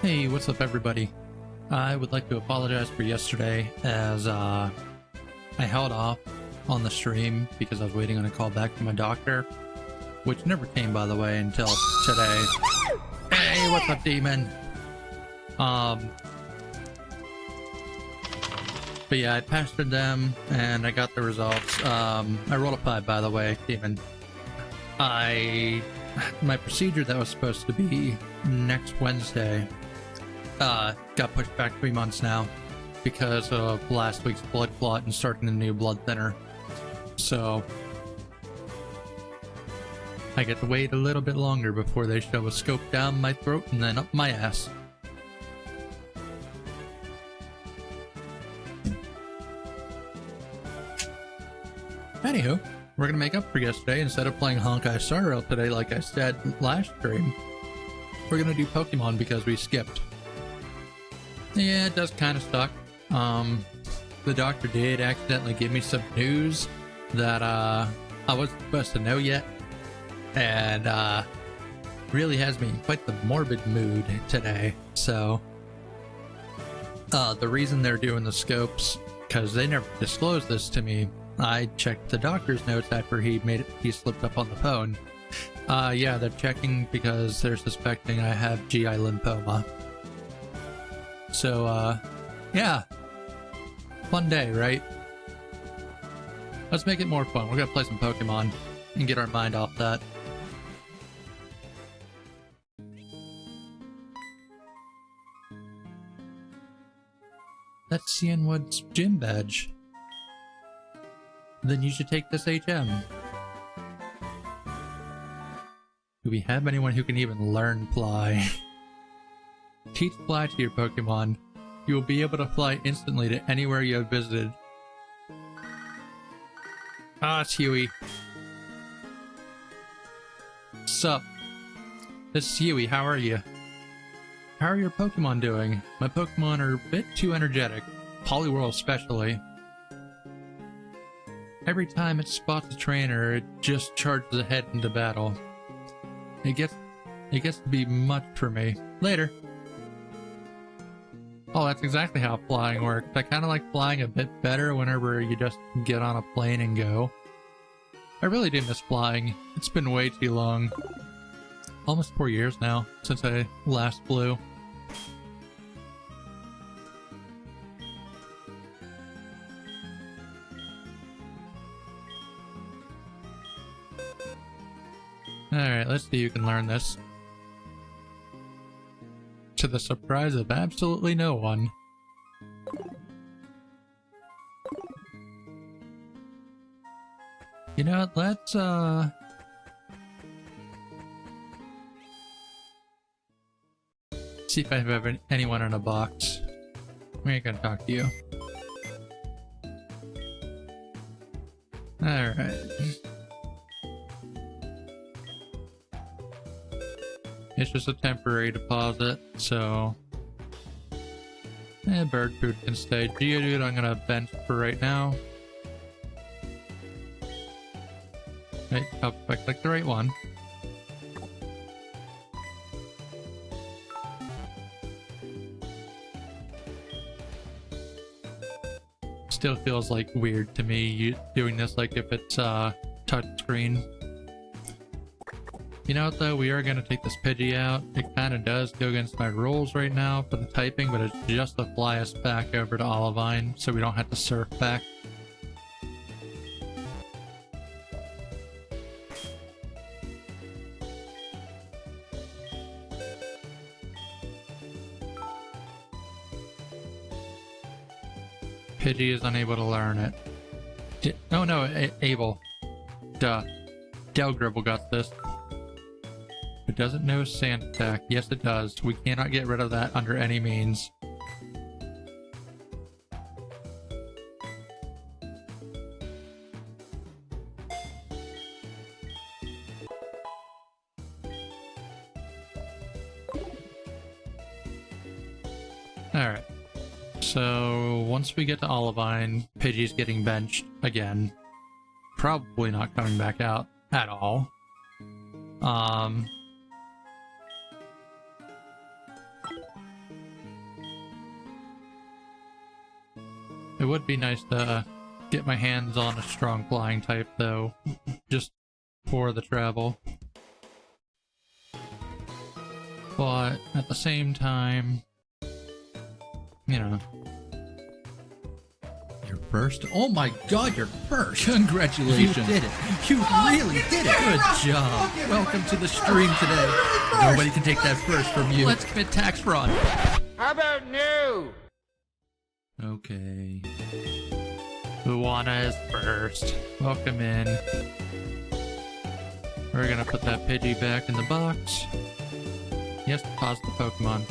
Hey, what's up everybody? I would like to apologize for yesterday as I held off on the stream because I was waiting on a call back from my doctor, which never came by the way until today. Hey, what's up demon? But yeah, I pastored them and I got the results. I rolled a 5 by the way, demon. My procedure that was supposed to be next Wednesday got pushed back 3 months now because of last week's blood clot and starting a new blood thinner. So I get to wait a little bit longer before they shove a scope down my throat and then up my ass. Anywho, we're gonna make up for yesterday. Instead of playing Honkai Star Rail today like I said last stream, we're gonna do Pokemon because we skipped. Yeah, it does kind of suck. The doctor did accidentally give me some news that I wasn't supposed to know yet, and really has me in quite the morbid mood today. So the reason they're doing the scopes, because they never disclosed this to me. I checked the doctor's notes after he slipped up on the phone. Yeah, they're checking because they're suspecting I have GI lymphoma. So, yeah. Fun day, right? Let's make it more fun. We're gonna play some Pokemon and get our mind off that. That's Cianwood's gym badge. Then you should take this HM. Do we have anyone who can even learn fly? Teach fly to your Pokemon. You will be able to fly instantly to anywhere you have visited. Ah, it's Huey. Sup? This is Huey, how are you? How are your Pokemon doing? My Pokemon are a bit too energetic. Poliwhirl especially. Every time it spots a trainer, it just charges ahead into battle. It gets to be much for me. Later. Oh, that's exactly how flying works. I kind of like flying a bit better whenever you just get on a plane and go. I really do miss flying. It's been way too long. Almost 4 years now since I last flew. Alright, let's see who can learn this. To the surprise of absolutely no one. You know what, let's see if I have anyone in a box. We ain't gonna talk to you. Alright. It's just a temporary deposit, so... bird food can stay. Geodude I'm gonna bench for right now. Wait, hope I click the right one. Still feels like weird to me doing this like if it's touch screen. You know what though, we are going to take this Pidgey out. It kind of does go against my rules right now for the typing, but it's just to fly us back over to Olivine so we don't have to surf back. Pidgey is unable to learn it. Oh no, able. Duh. Delgribble got this. It doesn't know Sand Attack. Yes, it does. We cannot get rid of that under any means. Alright. So, once we get to Olivine, Pidgey's getting benched again. Probably not coming back out at all. It would be nice to get my hands on a strong flying type, though, just for the travel. But at the same time, you know. You're first? Oh my god, you're first! Congratulations! You did it! You really did it! Good job! Welcome to the stream today. Nobody can take that first from you. Let's commit tax fraud. How about no? Okay. Luana is first. Welcome in. We're gonna put that Pidgey back in the box. Yes, pause the Pokemon.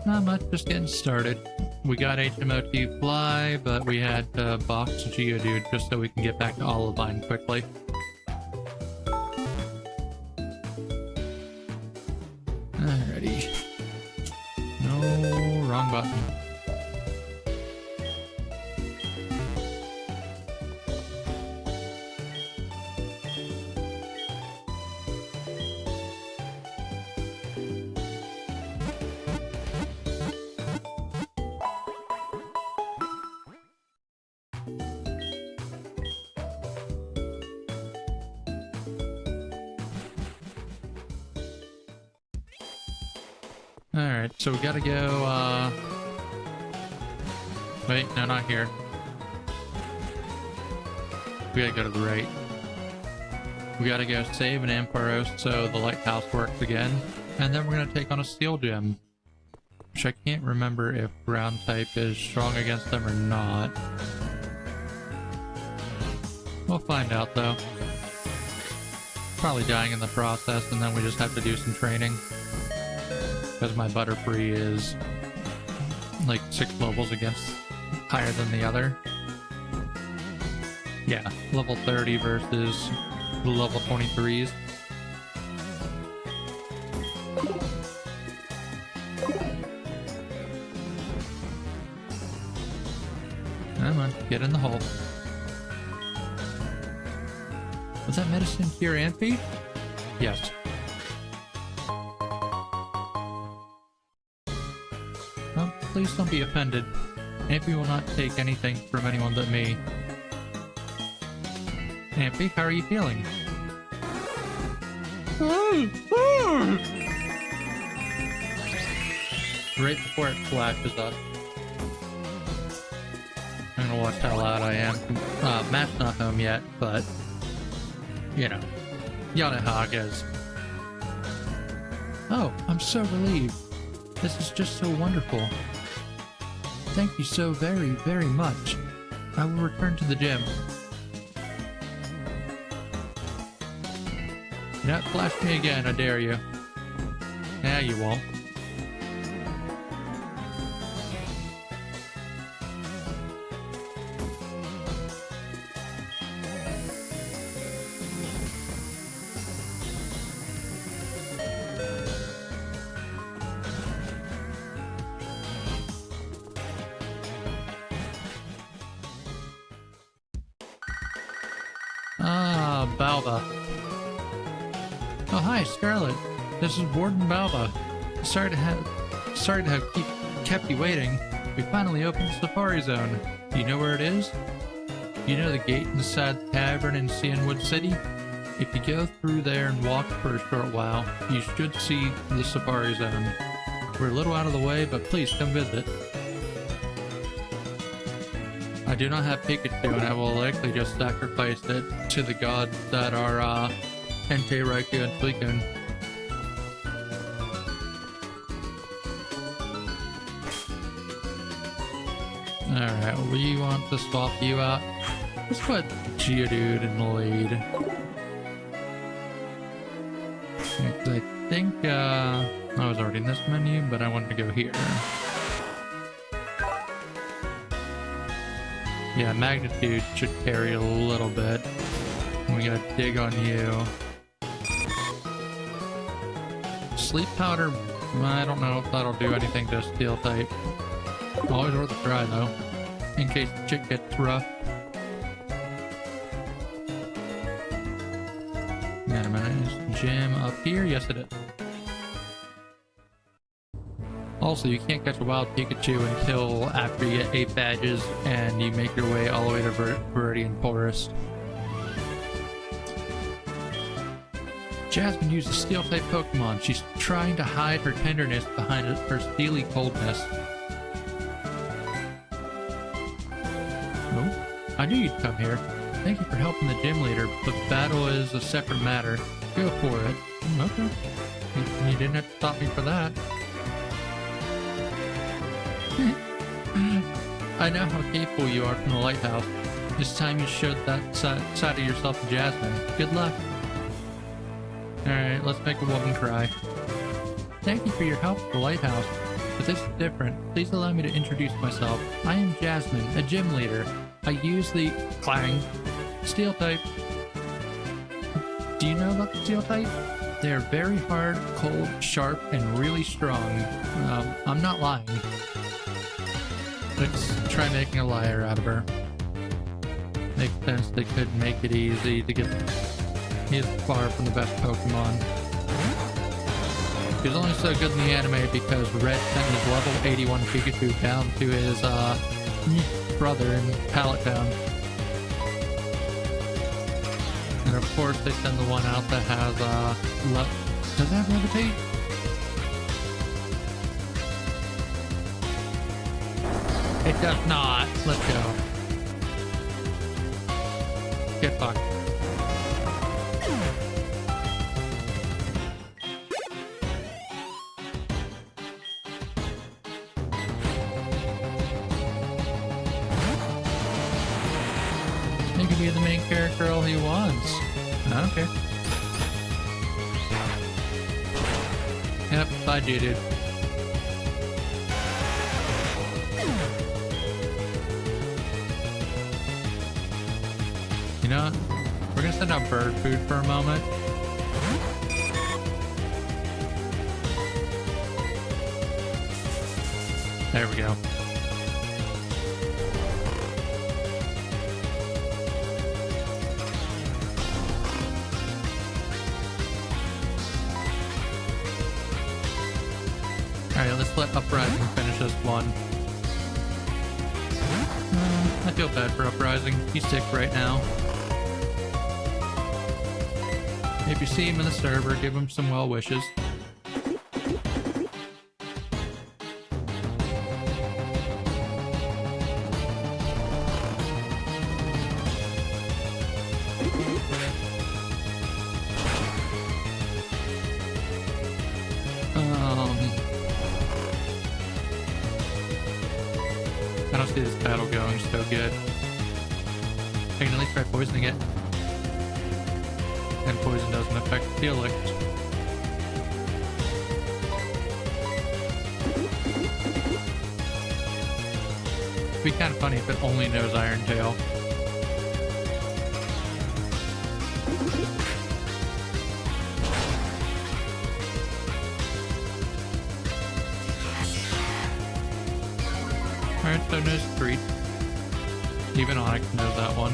Not much, just getting started. We got HMOT Fly, but we had to box Geodude just so we can get back to Olivine quickly. Alrighty. No, wrong button. Alright, so we gotta go, wait, no, not here. We gotta go to the right. We gotta go save an Ampharos so the lighthouse works again. And then we're gonna take on a Steel Gem. Which I can't remember if ground type is strong against them or not. We'll find out though. Probably dying in the process, and then we just have to do some training. Because my Butterfree is like 6 levels against higher than the other. Yeah, level 30 versus the level 23s. Come on, get in the hole. Was that medicine cure Amphi? Yes. Well, please don't be offended. Amphi will not take anything from anyone but me. Amphi, how are you feeling? Right before it flashes up. I'm gonna watch how loud I am. Matt's not home yet, but you know, y'all know how it goes. Oh, I'm so relieved. This is just so wonderful. Thank you so very, very much. I will return to the gym. Yeah, flash me again, I dare you. Yeah, you won't. Ah, Balba. Oh, hi, Scarlet. This is Warden Balba. Sorry to have kept you waiting. We finally opened the Safari Zone. Do you know where it is? Do you know the gate inside the tavern in Cianwood City? If you go through there and walk for a short while, you should see the Safari Zone. We're a little out of the way, but please come visit. I do not have Pikachu, and I will likely just sacrifice it to the gods that are, Entei, Raikou, and Suicune. Alright, we want to swap you out. Let's put Geodude in the lead. I think, I was already in this menu, but I wanted to go here. Yeah, Magnitude should carry a little bit. We gotta dig on you. Sleep Powder, I don't know if that'll do anything to Steel type. Always worth a try though, in case the shit gets rough. And a minute, is the gym up here? Yes, it is. Also, you can't catch a wild Pikachu until after you get 8 badges and you make your way all the way to Viridian Forest. Jasmine uses Steel-type Pokemon. She's trying to hide her tenderness behind her steely coldness. Oh, I knew you'd come here. Thank you for helping the gym leader, but battle is a separate matter. Go for it. Okay. You didn't have to stop me for that. I know how capable you are from the lighthouse. It's time you showed that side of yourself to Jasmine. Good luck. Alright, let's make a woman cry. Thank you for your help at the lighthouse, but this is different. Please allow me to introduce myself. I am Jasmine, a gym leader. I use the Clang Steel type. Do you know about the Steel type? They are very hard, cold, sharp, and really strong. I'm not lying. Let's try making a liar out of her. Makes sense they could make it easy to get... He's far from the best Pokemon. He's only so good in the anime because Red sent his level 81 Pikachu down to his brother in Pallet Town. And of course they send the one out that has does that have Levitate? It does not. Let's go. Get fucked. He can be the main character all he wants. Okay. Yep, bye, dude. You know what? We're gonna send out bird food for a moment. There we go. Alright, let's let Uprising finish this one. I feel bad for Uprising. He's sick right now. If you see him in the server, give him some well wishes. I don't see this battle going so good. I can at least try poisoning it. And poison doesn't affect the elect. It'd be kind of funny if it only knows Iron Tail. Alright, so knows Street. Even Onyx knows that one.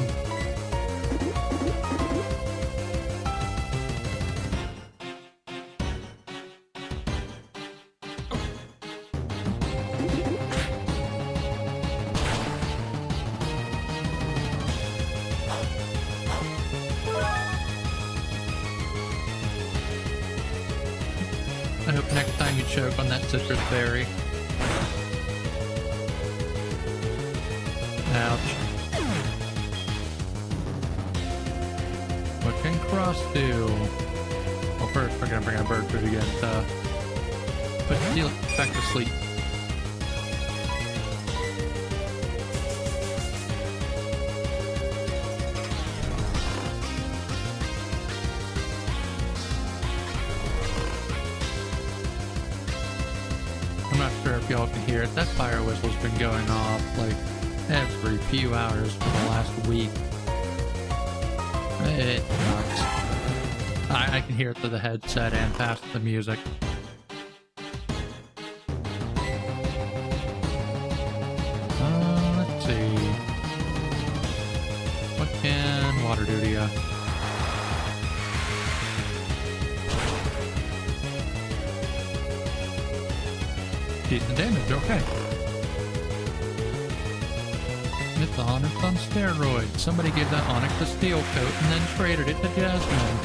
I hope next time you choke on that citrus berry. Ouch. What can Cross do? Well, first we're gonna bring out bird food again to put Steel back to sleep. I'm not sure if y'all can hear it. That fire whistle's been going off like every few hours for the last week. It sucks. I can hear it through the headset and past the music. Let's see. What can water do to ya? Decent damage, okay. It's Onyx on steroids. Somebody gave that Onyx a steel coat and then traded it to Jasmine.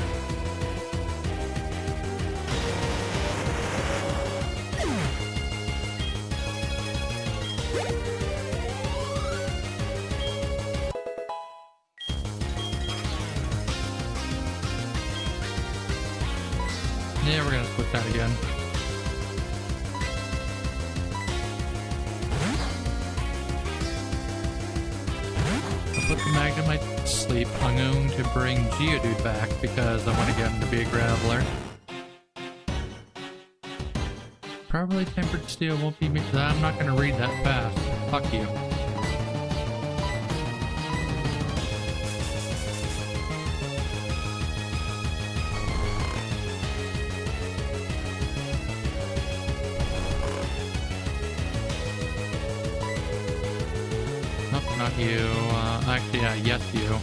Yeah, we're gonna split that again. I'll put the Magnemite to sleep. I'm going to bring Geodude back because I want to get him to be a Graveler. Probably Tempered Steel won't be me. I'm not gonna read that fast. Fuck you. Nope, not you. Actually, yeah, yes, you.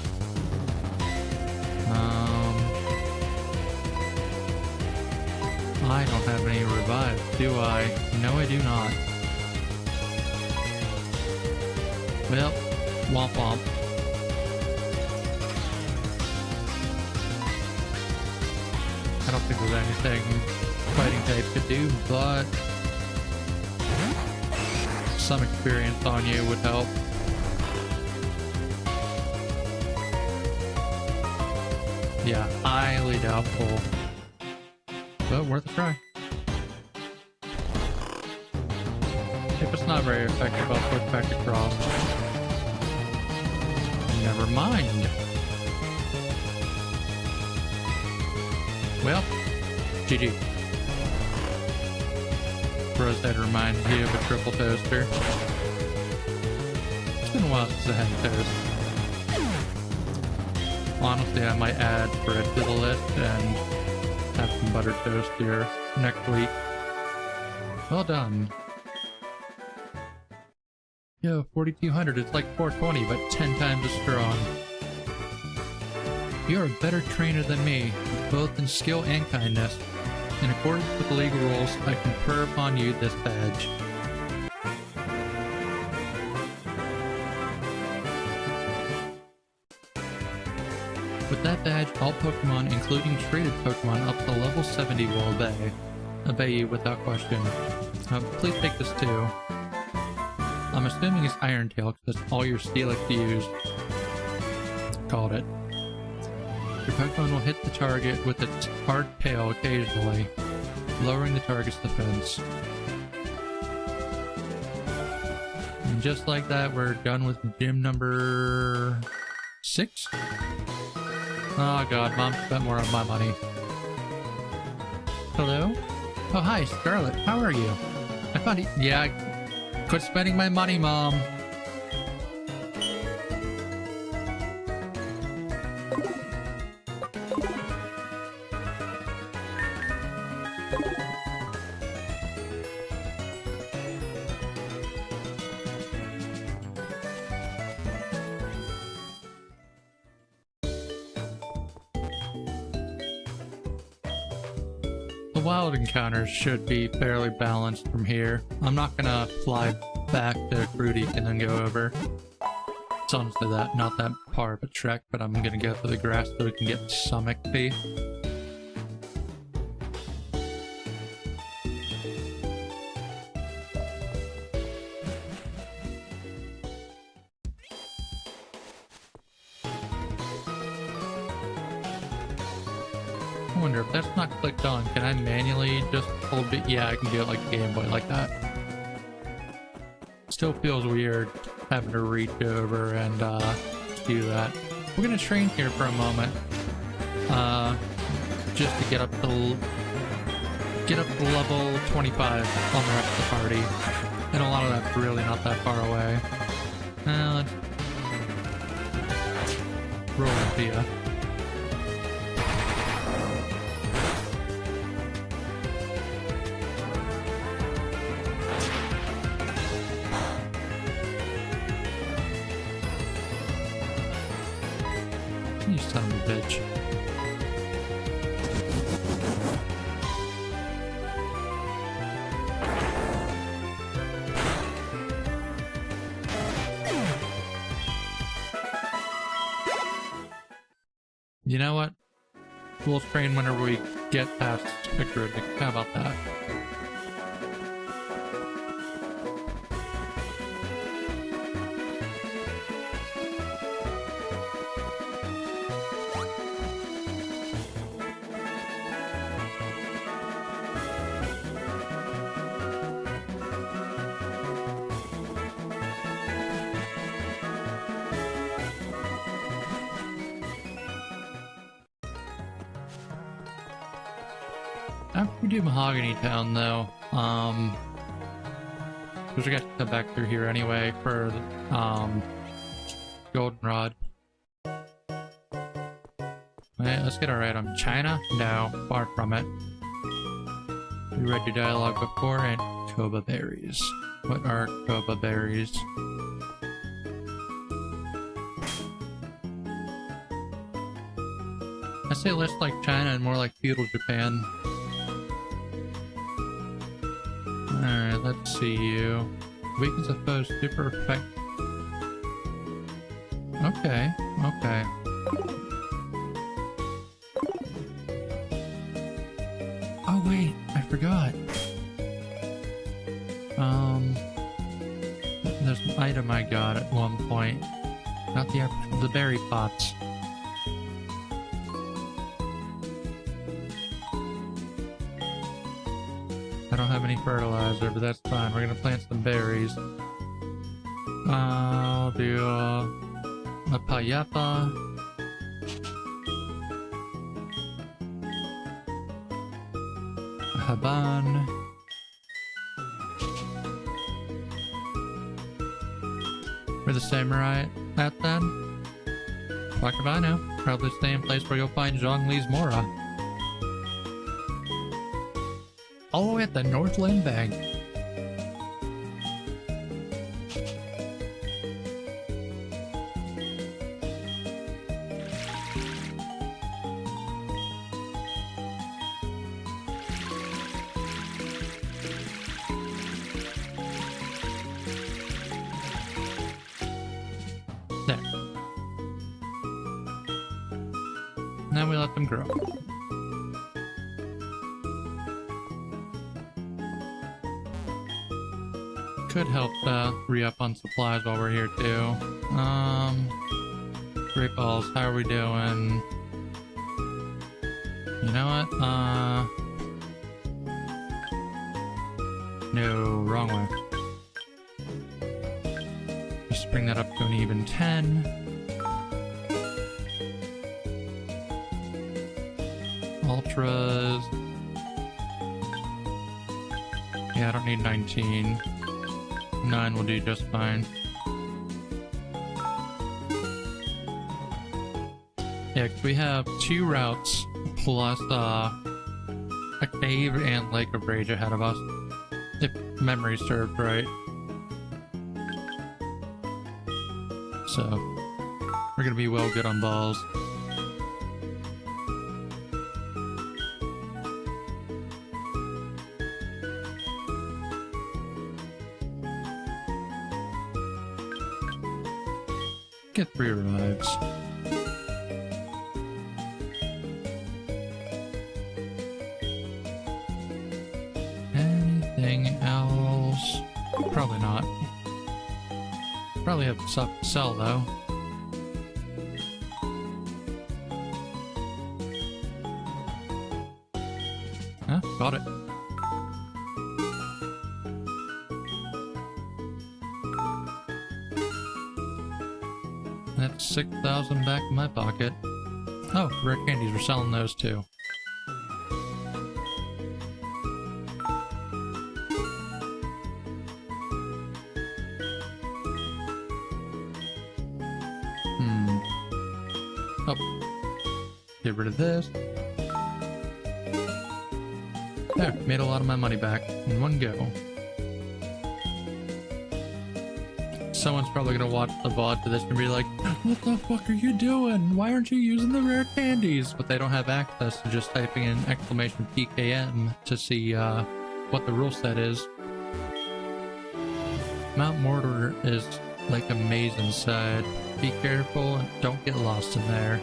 I don't have any revives, do I? No, I do not. Well, womp womp. I don't think there's anything fighting type could do, but some experience on you would help. Yeah, highly doubtful. But worth a try. If it's not very effective, I'll switch back across. Never mind. Well, GG. Rosehead reminds you of a triple toaster. It's been a while since I had toast. Honestly, I might add bread to the list and have some buttered toast here next week. Well done. Yo, 4200, it's like 420, but 10 times as strong. You're a better trainer than me, both in skill and kindness. In accordance with the league rules, I confer upon you this badge. With that badge, all Pokemon, including traded Pokemon up to level 70, will obey you without question. Please take this too. I'm assuming it's Iron Tail because that's all your Steelix used. Called it. Your Pokemon will hit the target with its hard tail occasionally, lowering the target's defense. And just like that, we're done with gym number 6? Oh god, Mom spent more on my money. Hello? Oh hi, Scarlet, how are you? I found it. Yeah, quit spending my money, Mom. The wild encounters should be fairly balanced from here. I'm not gonna fly back to Fruity and then go over. It's honestly not that far of a trek, but I'm gonna go through the grass so we can get some XP. I wonder if that's not clicked on, can I manually just hold it? Yeah, I can do it like a Game Boy like that. Still feels weird having to reach over and do that. We're gonna train here for a moment, just to get up to level 25 on the rest of the party, and a lot of that's really not that far away. Let's roll into ya. You son of a bitch. You know what? We'll train whenever we get past a grid. How about that? After we do Mahogany Town, though, because we got to come back through here anyway for the, Goldenrod. Alright, let's get our item. China? No, far from it. We read your dialogue before, and Koba berries. What are Koba berries? I say less like China and more like feudal Japan. Alright, let's see you. Weakness of foes, super effect. Okay, okay. Oh wait, I forgot. There's an item I got at one point. Not the berry pots. I don't have any fertilizer, but that's fine. We're gonna plant some berries. I'll do a payapa. A haban. Where the samurai at then? Fuck if I know. Probably the same place where you'll find Zhongli's Mora. All the way at the Northland Bank. There. Now we let them grow. Could help re-up on supplies while we're here too. Great balls, how are we doing? You know what? No, wrong way. Just bring that up to an even 10. Ultras. Yeah, I don't need 19. 9 will do just fine. Yeah, 'cause we have 2 routes plus a cave and Lake of Rage ahead of us. If memory served right. So, we're gonna be well good on balls. Get 3 revives. Anything else? Probably not. Probably have stuff to sell though. Huh? Got it. That's 6,000 back in my pocket. Oh, rare candies, we're selling those too. Oh. Get rid of this. There, made a lot of my money back in one go. Someone's probably gonna watch the VOD to this and be like, what the fuck are you doing? Why aren't you using the rare candies? But they don't have access to just typing in exclamation PKM to see what the rule set is. Mount Mortar is like a maze inside. Be careful and don't get lost in there.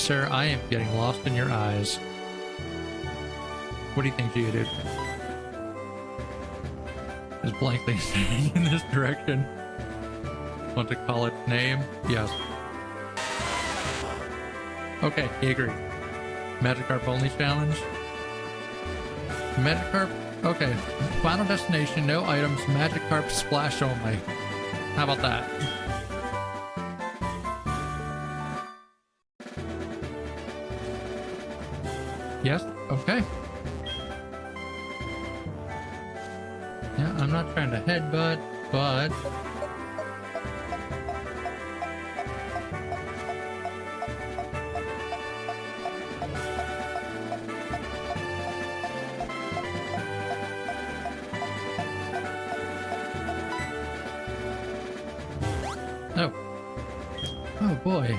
Sir, I am getting lost in your eyes. What do you think, Geodude? Just blankly standing in this direction. Want to call its name? Yes. Okay, he agreed. Magikarp only challenge. Magikarp? Okay. Final destination, no items, Magikarp splash only. How about that? Yes? Okay. Yeah, I'm not trying to headbutt, but... Oh. Oh boy.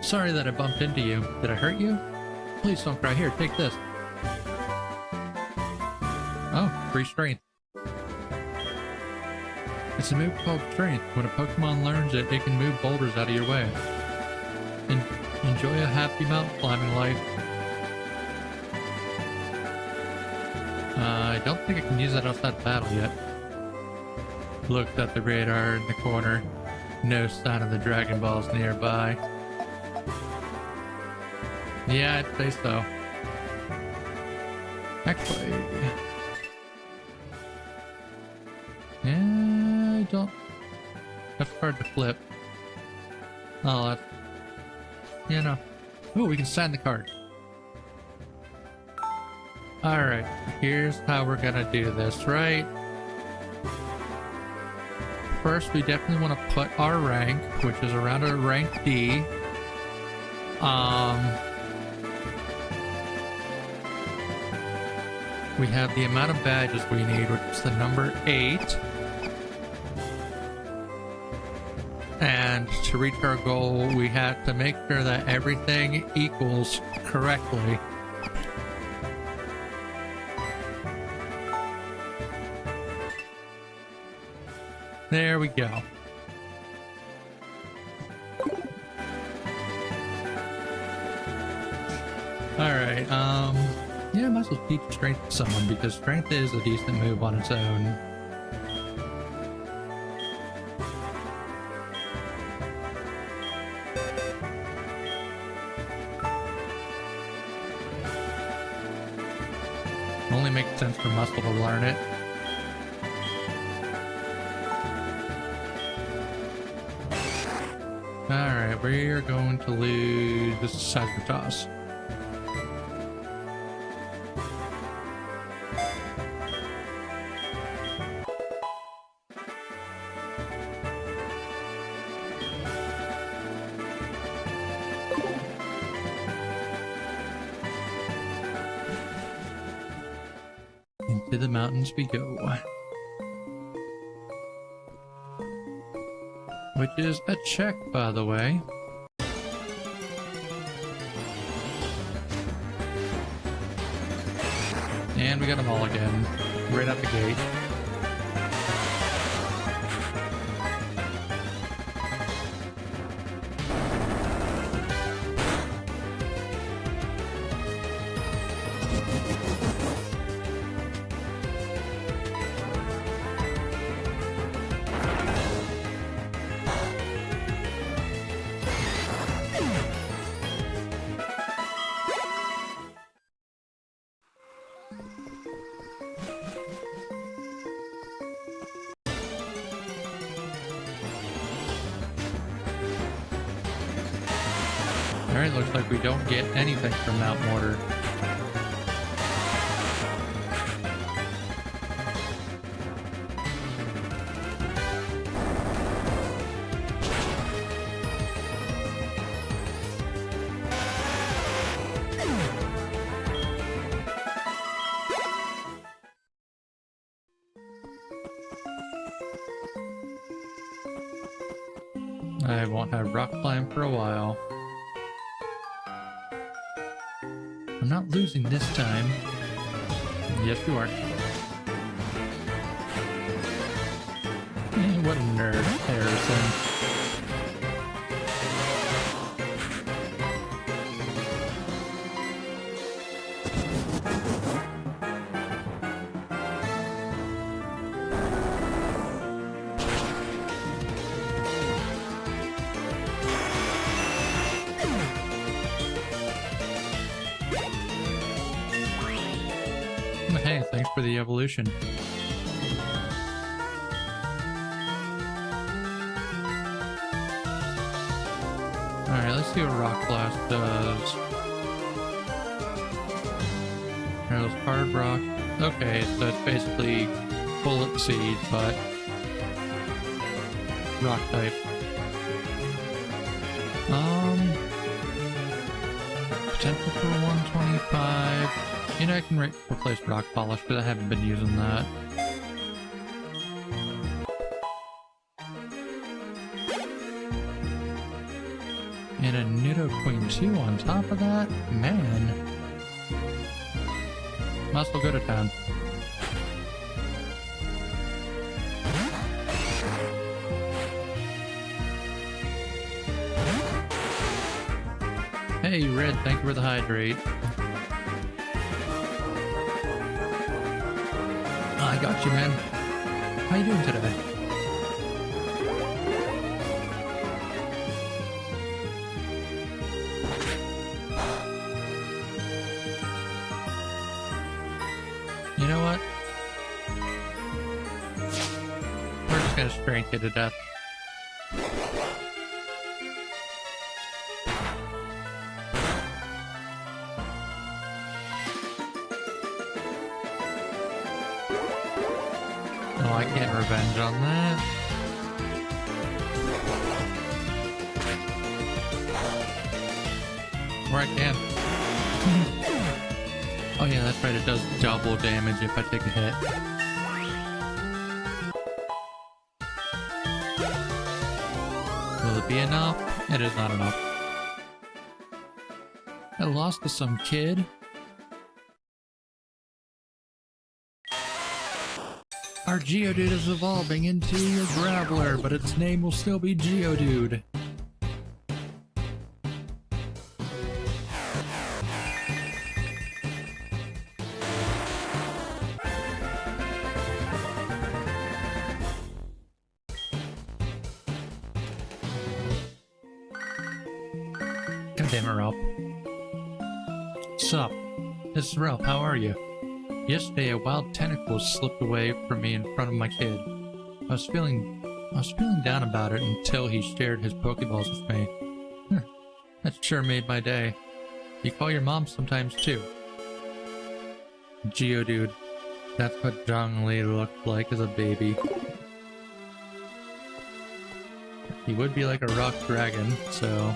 Sorry that I bumped into you. Did I hurt you? Please don't cry. Here, take this. Oh, free strength. It's a move called Strength. When a Pokemon learns it, it can move boulders out of your way. Enjoy a happy mountain climbing life. I don't think I can use that outside the battle yet. Looked at the radar in the corner. No sign of the Dragon Balls nearby. Yeah, I'd say so. Actually... yeah, I don't... That's hard to flip. Oh, that's... you know. Ooh, we can sign the card. Alright, here's how we're gonna do this, right? First, we definitely want to put our rank, which is around a rank D. We have the amount of badges we need, which is the number 8. And to reach our goal, we have to make sure that everything equals correctly. There we go. Alright, yeah, I might as well teach strength to someone because strength is a decent move on its own. Only makes sense for Muscle to learn it. Alright, we're going to lose this Seismic. Into the mountains we go. Which is a check, by the way. And we got them all again, right out the gate. Alright, looks like we don't get anything from Mount Mortar. I won't have rock climb for a while. I'm not losing this time. Yes, you are. What a nerd, Harrison. evolution. Alright, let's see what Rock Blast does. There's Hard Rock. Okay, so it's basically Bullet Seed, but Rock type. Potential for 125. You know, I can replace Rock Polish, but I haven't been using that. And a Nidoqueen 2 on top of that? Man. Must as well go to town. Hey, Red, thank you for the hydrate. I got you, man. How you doing today? You know what? We're just gonna strength you to death. Oh, I can't revenge on that. Or I can. Oh yeah, that's right, it does double damage if I take a hit. Will it be enough? It is not enough. I lost to some kid. Our Geodude is evolving into a Graveler, but its name will still be Geodude. God damn it, Ralph. Sup? This is Ralph, how are you? Yesterday, a wild tentacle slipped away from me in front of my kid. I was feeling down about it until he shared his Pokeballs with me. That sure made my day. You call your mom sometimes too. Geodude. That's what Zhongli looked like as a baby. He would be like a rock dragon, so...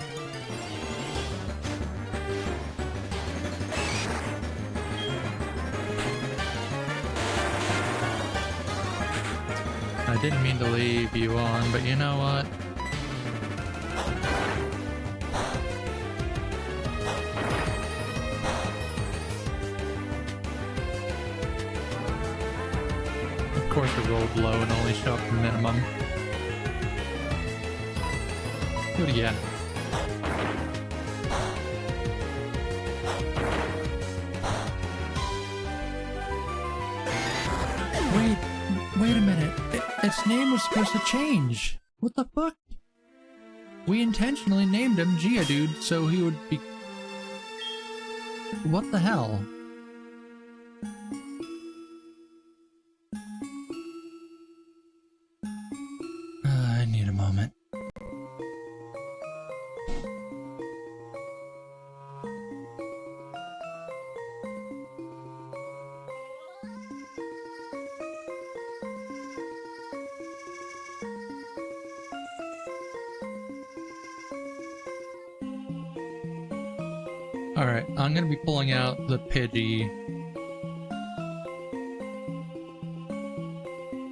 I didn't mean to leave you on, but you know what? Of course it rolled low and only showed up to minimum. Do it again. Wait a minute. Its name was supposed to change. What the fuck? We intentionally named him Geodude so he would be... What the hell? I need a moment. Alright, I'm gonna be pulling out the Pidgey.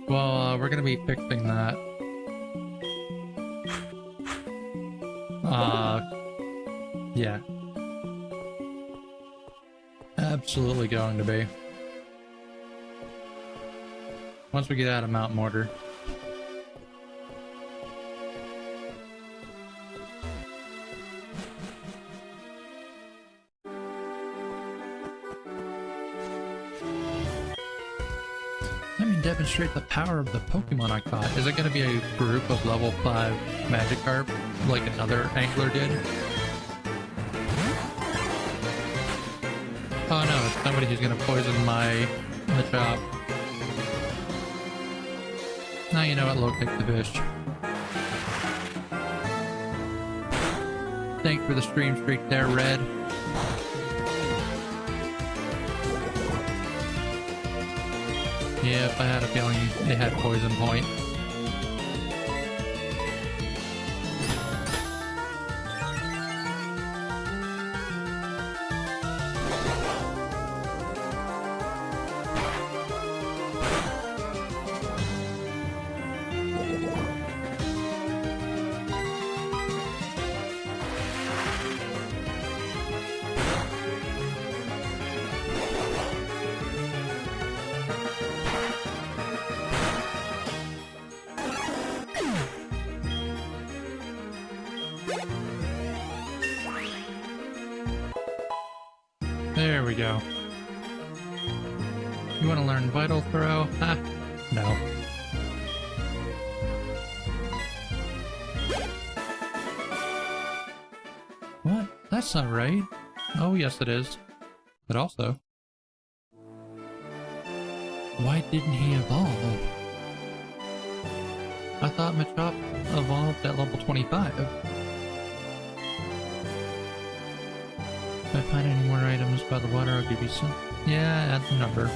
Well, we're gonna be fixing that. Yeah. Absolutely going to be. Once we get out of Mount Mortar. Let me demonstrate the power of the Pokemon I caught. Is it going to be a group of level 5 Magikarp like another angler did? Oh no, it's somebody who's going to poison my Machop. Now you know what, low kick the fish. Thanks for the stream streak there, Red. Yep, I had a feeling they had poison point. There we go. You want to learn Vital Throw? Ah, no. What? That's not right. Oh, yes it is. But also... why didn't he evolve? I thought Machop evolved at level 25. If I find any more items by the water, I'll give you some. Yeah, add the number.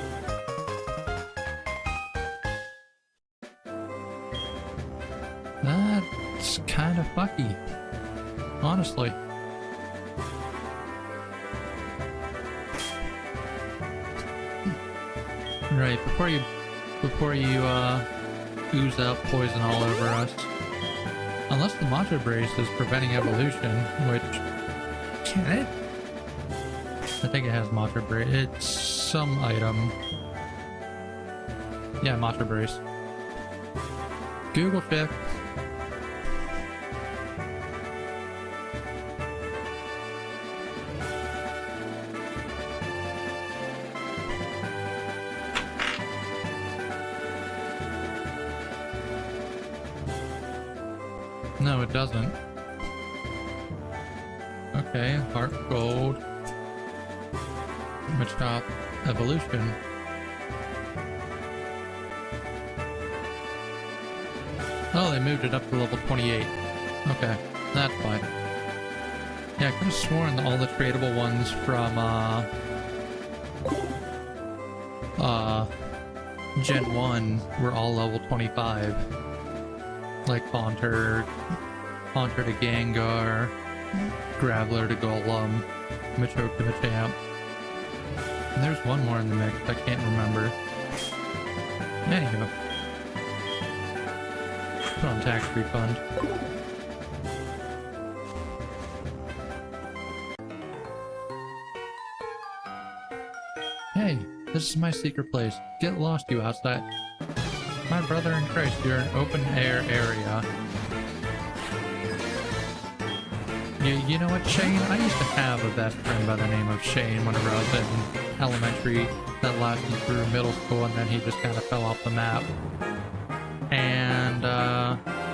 That's kind of fucky. Honestly. Right, before you ooze out poison all over us. Unless the Mantra Brace is preventing evolution, which... can it? I think it has Mantra Brace. It's some item. Yeah, Mantra Brace. Google check. No, it doesn't. Okay, heart gold. Machop evolution. Oh, they moved it up to level 28. Okay, that's fine. Yeah, I could have sworn that all the tradable ones from Gen 1 were all level 25. Like Haunter to Gengar, Graveler to Golem, Machoke to Machamp. And there's one more in the mix, I can't remember. Anywho. Put on tax refund. Hey, this is my secret place. Get lost, you outside. My brother in Christ, you're an open air area. You know what, Shane? I used to have a best friend by the name of Shane whenever I was in elementary that lasted through middle school, and then he just kind of fell off the map. And,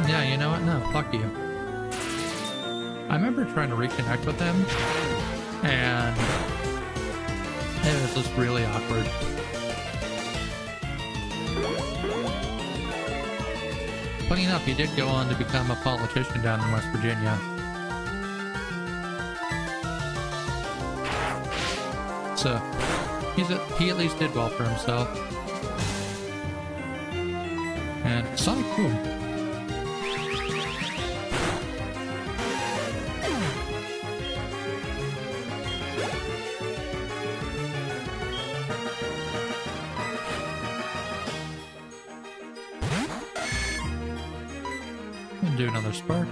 yeah, you know what? No, fuck you. I remember trying to reconnect with him, and it was just really awkward. Funny enough, he did go on to become a politician down in West Virginia. So, he at least did well for himself. And Sonic Boom. And do another spark.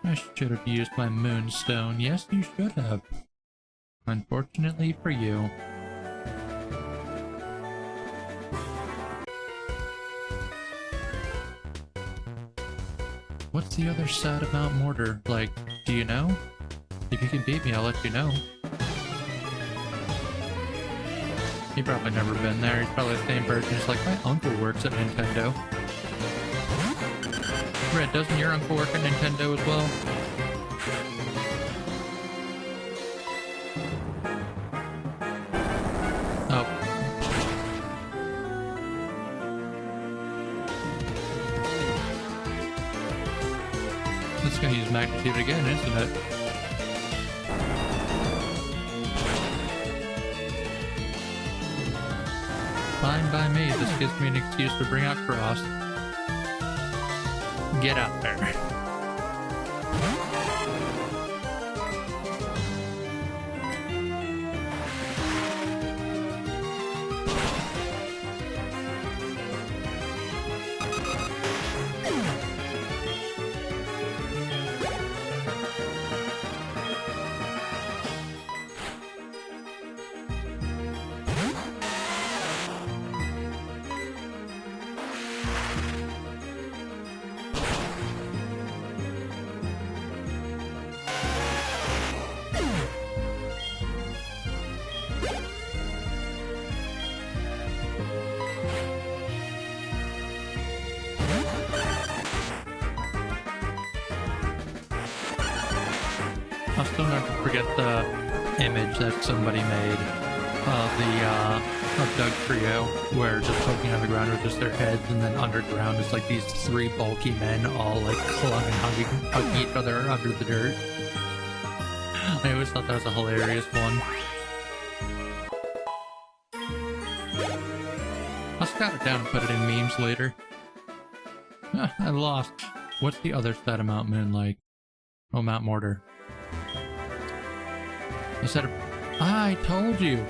I should have used my moonstone. Yes, you should have. Unfortunately for you. What's the other side about mortar? Like, Do you know? If you can beat me, I'll let you know. You've probably never been there. He's probably the same person. He's like, my uncle works at Nintendo. Red, doesn't your uncle work at Nintendo as well? Oh. It's gonna use magnitude again, isn't it? Fine by me. This gives me an excuse to bring out Cross. Get out there. I'll still never forget the image that somebody made of Doug Trio, where just poking on the ground are just their heads, and then underground is like these three bulky men all like clung and hugging each other under the dirt. I always thought that was a hilarious one. I'll scout it down and put it in memes later. I lost. What's the other side of Mount Moon like? Oh, Mount Mortar. I told you.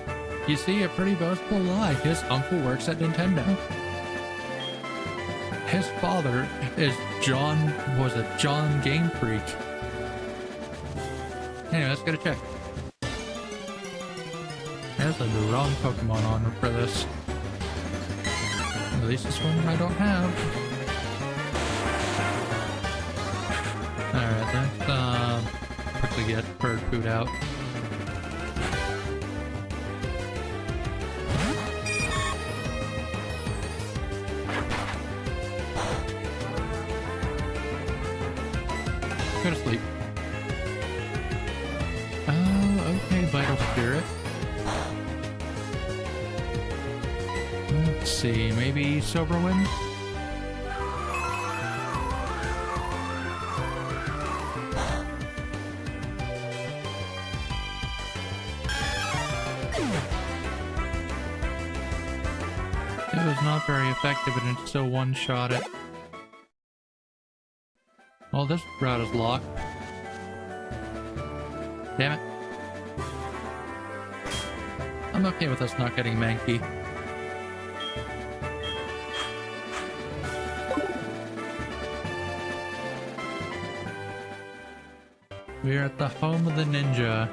You see, a pretty boastful lie. His uncle works at Nintendo. His father is John Game Freak. Anyway, let's get a check. There's the wrong Pokemon on for this. At least this one I don't have. Alright, let's quickly get bird food out. Go to sleep. Oh, okay, Vital Spirit. Let's see, maybe Silverwind? It was not very effective and it still one-shot it. Well, this route is locked. Damn it. I'm okay with us not getting Mankey. We are at the home of the ninja.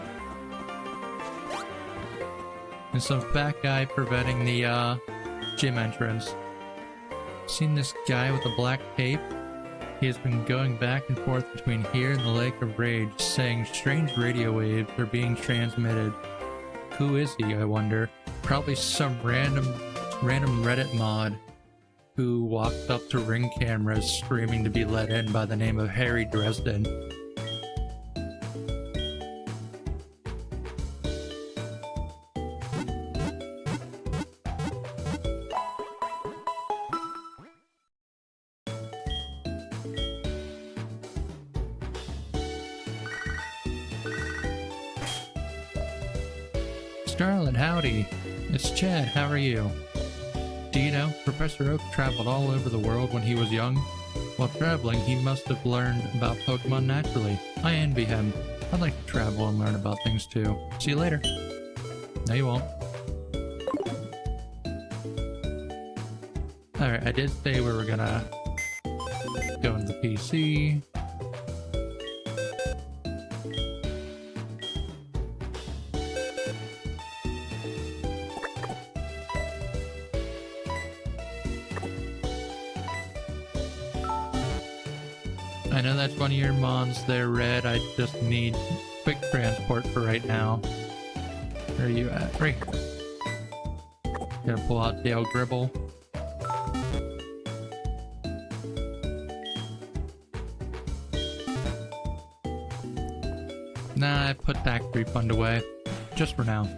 There's some fat guy preventing the gym entrance. Seen this guy with a black cape? He has been going back and forth between here and the Lake of Rage, saying strange radio waves are being transmitted. Who is he, I wonder? Probably some random Reddit mod who walked up to Ring cameras screaming to be let in by the name of Harry Dresden. Starlin, howdy. It's Chad, how are you? Do you know, Professor Oak traveled all over the world when he was young? While traveling, he must have learned about Pokemon naturally. I envy him. I'd like to travel and learn about things too. See you later. No, you won't. Alright, I did say we were gonna go into the PC. I know that's one of your mons there, Red. I just need quick transport for right now. Where are you at? Right here. Gonna pull out Dale Gribble. Nah, I put tax refund away. Just for now.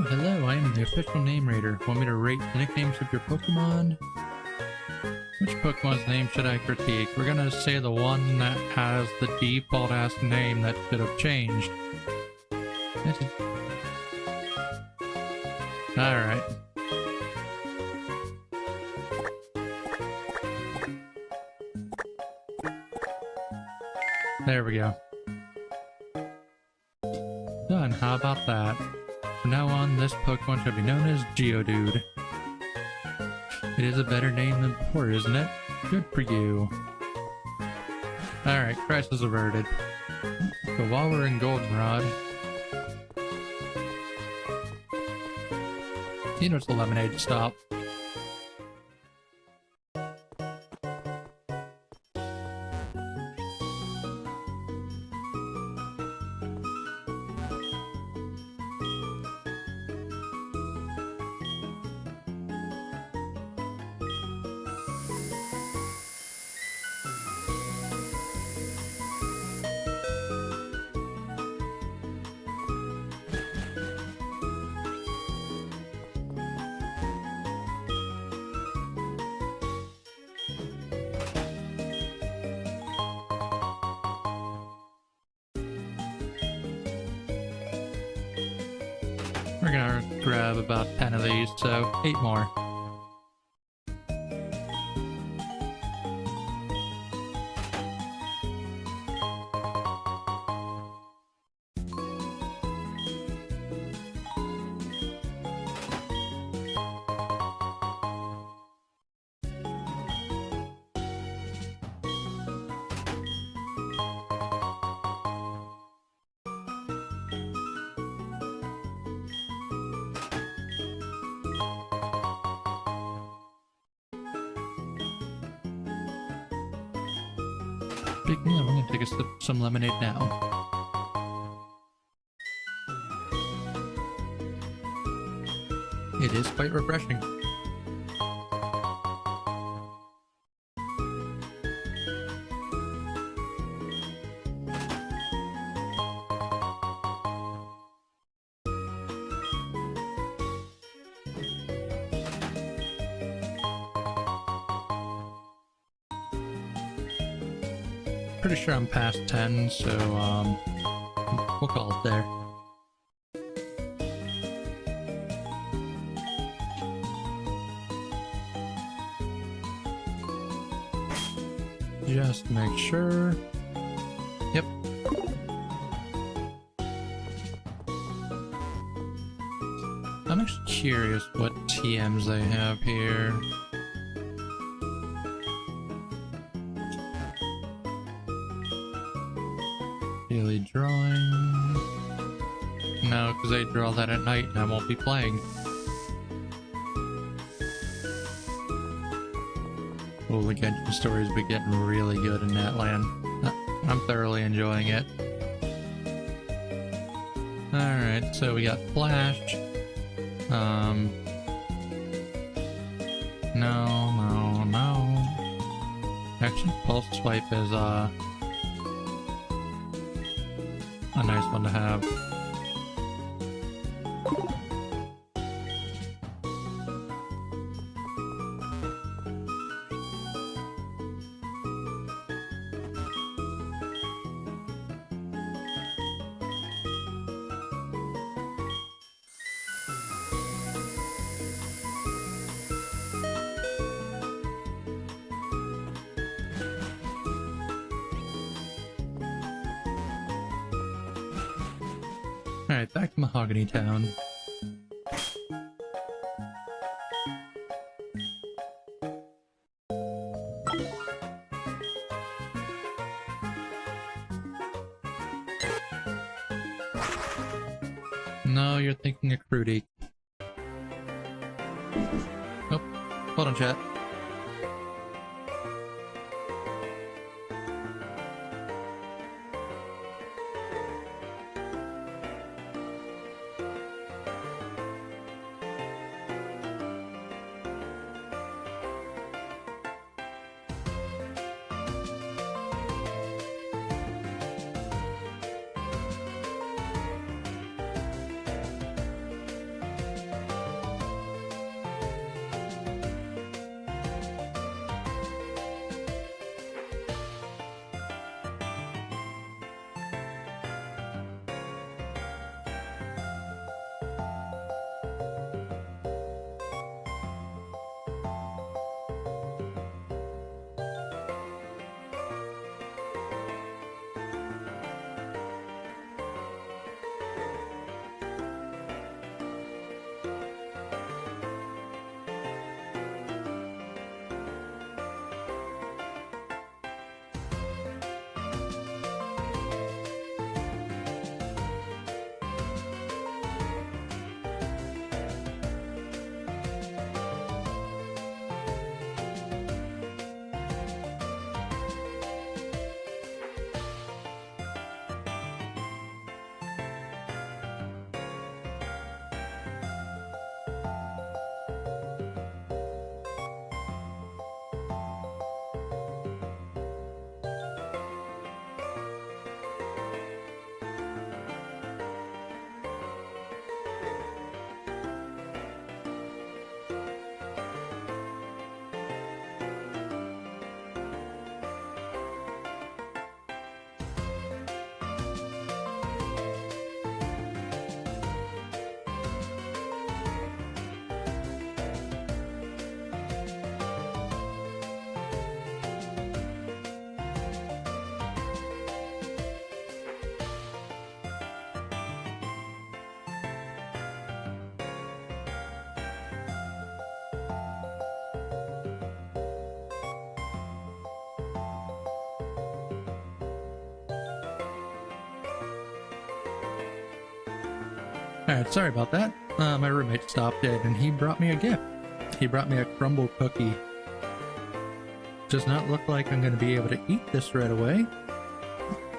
Hello, I am the official name rater. Want me to rate the nicknames of your Pokemon? Which Pokemon's name should I critique? We're gonna say the one that has the default ass name that should have changed. Alright. There we go. Done, how about that? From now on, this Pokemon shall be known as Geodude. It is a better name than before, isn't it? Good for you. Alright, crisis averted. But while we're in Goldenrod... You know it's a lemonade stop. We're gonna grab about 10 of these, so 8 more. Speaking of, I'm gonna take a sip of some lemonade now. It is quite refreshing. Pretty sure I'm past 10, so we'll call it there. Just make sure. Yep. I'm actually curious what TMs they have here. Daily drawing. No, because they draw that at night and I won't be playing. Well, the Genshin stories be getting really good in that land. I'm thoroughly enjoying it. Alright, so we got Flash. No. Actually, Pulse Swipe is, a nice one to have. Alright, back to Mahogany Town. No, you're thinking of Crudy. Nope. Hold on, chat. Alright, sorry about that. My roommate stopped in and he brought me a gift. He brought me a crumble cookie. Does not look like I'm going to be able to eat this right away.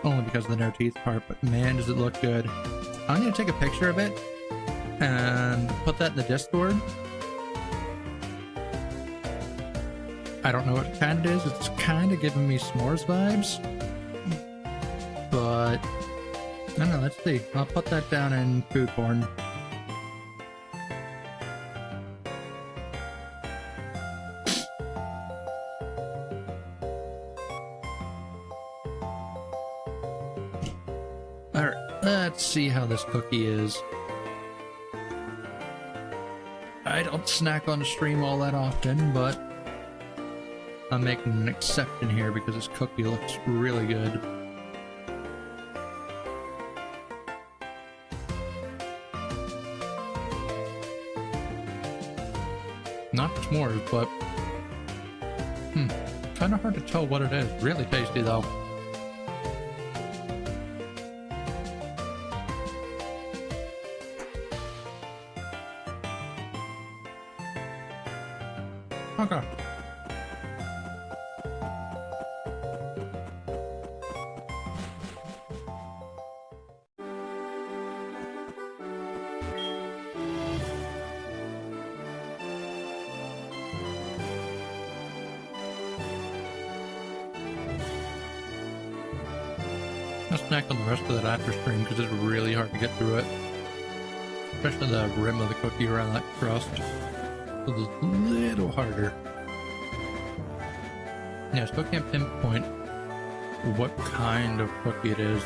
Only because of the no teeth part, but man, does it look good. I'm going to take a picture of it and put that in the Discord. I don't know what kind it is. It's kind of giving me s'mores vibes. But I don't know, let's see. I'll put that down in food porn. Alright, let's see how this cookie is. I don't snack on the stream all that often, but I'm making an exception here because this cookie looks really good. Not s'mores, but kind of hard to tell what it is. Really tasty though. Okay. I'll snack on the rest of that after stream because it's really hard to get through it. Especially the rim of the cookie around that crust. So it's a little harder. Yeah, I still can't pinpoint what kind of cookie it is.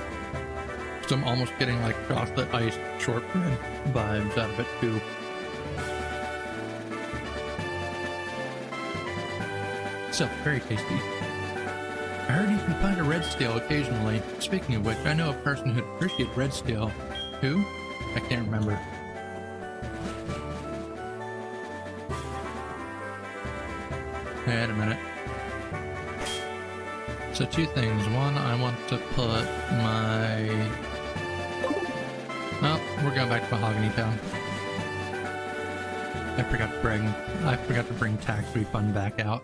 So I'm almost getting like chocolate iced shortbread vibes out of it too. So, very tasty. I heard you can find a red scale occasionally. Speaking of which, I know a person who'd appreciate red scale. Who? I can't remember. Wait a minute. So two things. One, I want to put my... Oh, we're going back to Mahogany Town. I forgot to bring tax refund back out.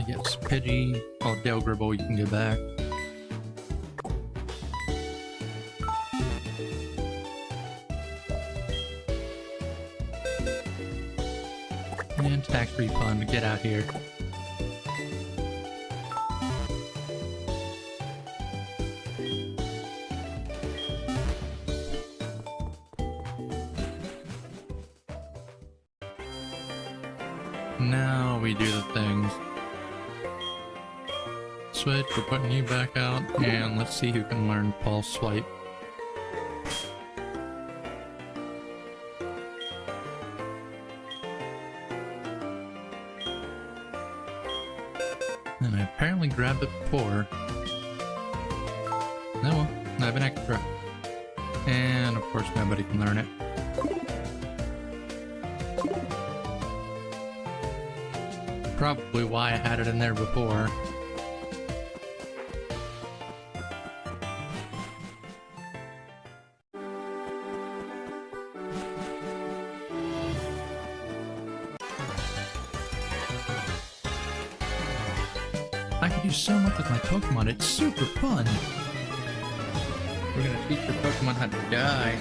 Yes, Pidgey. Oh, Dale Gribble, you can go back. And tax refund, get out here. Now we do the things. Switch, we're putting you back out, and let's see who can learn Pulse Swipe. And I apparently grabbed it before. Oh well, I have an extra. And of course nobody can learn it. Probably why I had it in there before. I can do so much with my Pokemon, it's super fun! We're gonna teach your Pokemon how to die.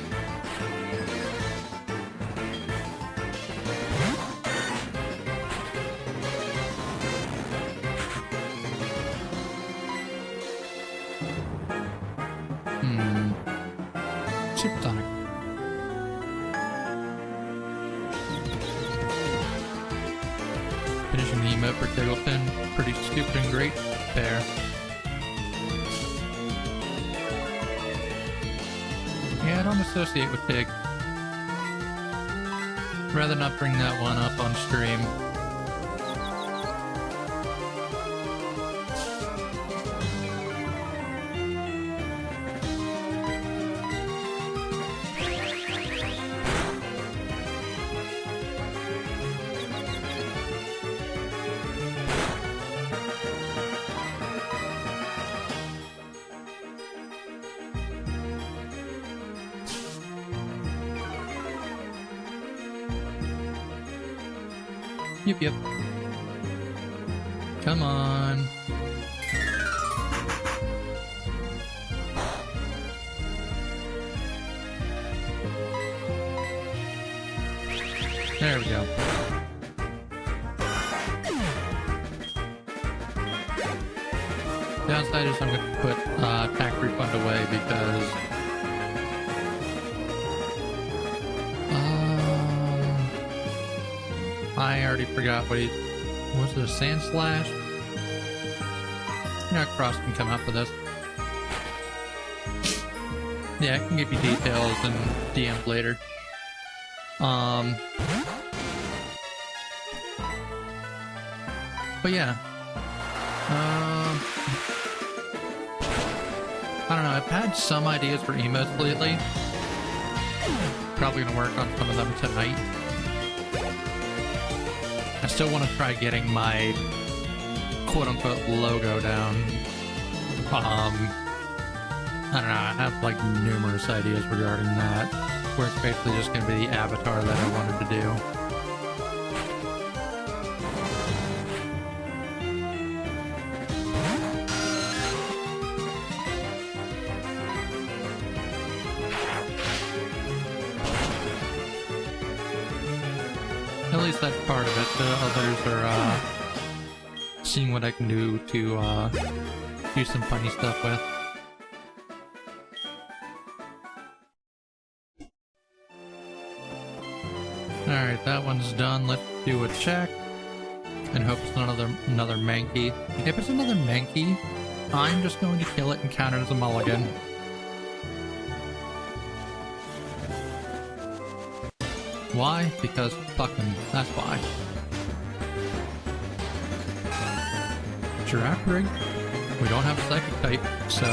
Supersonic. Finishing the emote for Tiggleton. Pretty stupid and great there. Yeah, I don't associate with Tig. Rather not bring that one up on stream. Yep. Come on. There we go. Downside is I'm going to put tax refund away because I already forgot what he... Was it a Sand Slash? Yeah, Cross can come up with this. Yeah, I can give you details and DMs later. But yeah. I don't know, I've had some ideas for emotes lately. Probably gonna work on some of them tonight. I still want to try getting my quote-unquote logo down. I don't know, I have like numerous ideas regarding that, where it's basically just going to be the avatar that I wanted to do. At least that's part of it. The others are seeing what I can do to do some funny stuff with. Alright, that one's done. Let's do a check. And hope it's not another Mankey. If it's another Mankey, I'm just going to kill it and count it as a mulligan. Why? Because fucking, that's why. Giraffe rig? We don't have a psychic type, so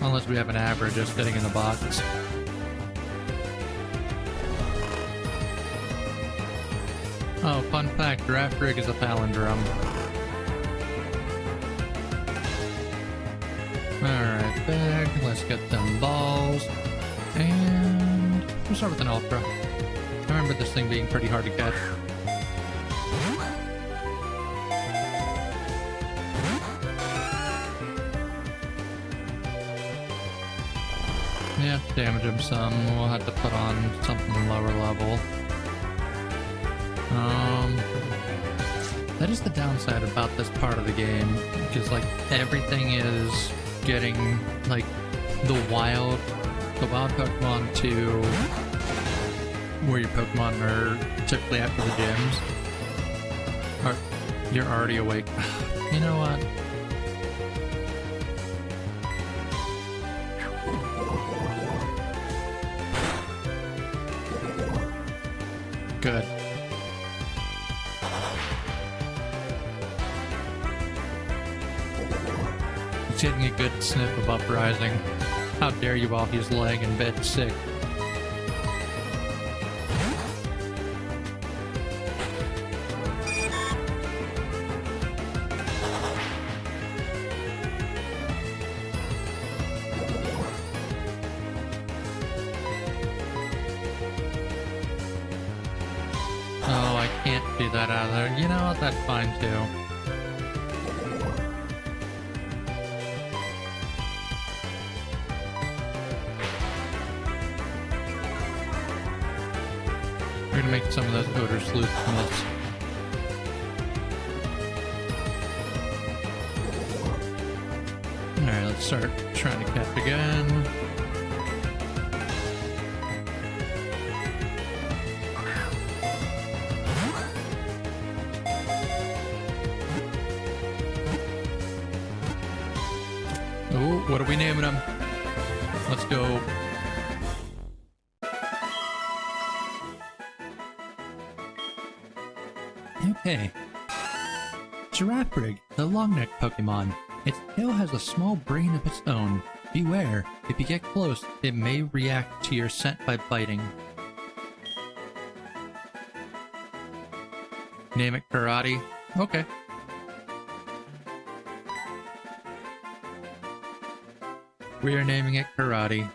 unless we have an average just sitting in the box. Oh, fun fact, Giraffe rig is a palindrome. Alright, bag, let's get them balls. And we'll start with an ultra. I remember this thing being pretty hard to catch. Yeah, damage him some. We'll have to put on something lower level. That is the downside about this part of the game, because like everything is getting like the wild Pokemon to where your Pokemon are typically after the gyms. You're already awake. You know what? Good. He's getting a good sniff of uprising. How dare you while he's laying in bed sick. Oh, I can't do that out of there. You know what? That's fine too. We're gonna make some of those odor sleuth myths. Alright, let's start trying to catch again. Oh, what are we naming them? Let's go. Okay. Giraffe rig, the long-necked Pokemon. Its tail has a small brain of its own. Beware, if you get close, it may react to your scent by biting. Name it Karate. Okay. We are naming it Karate.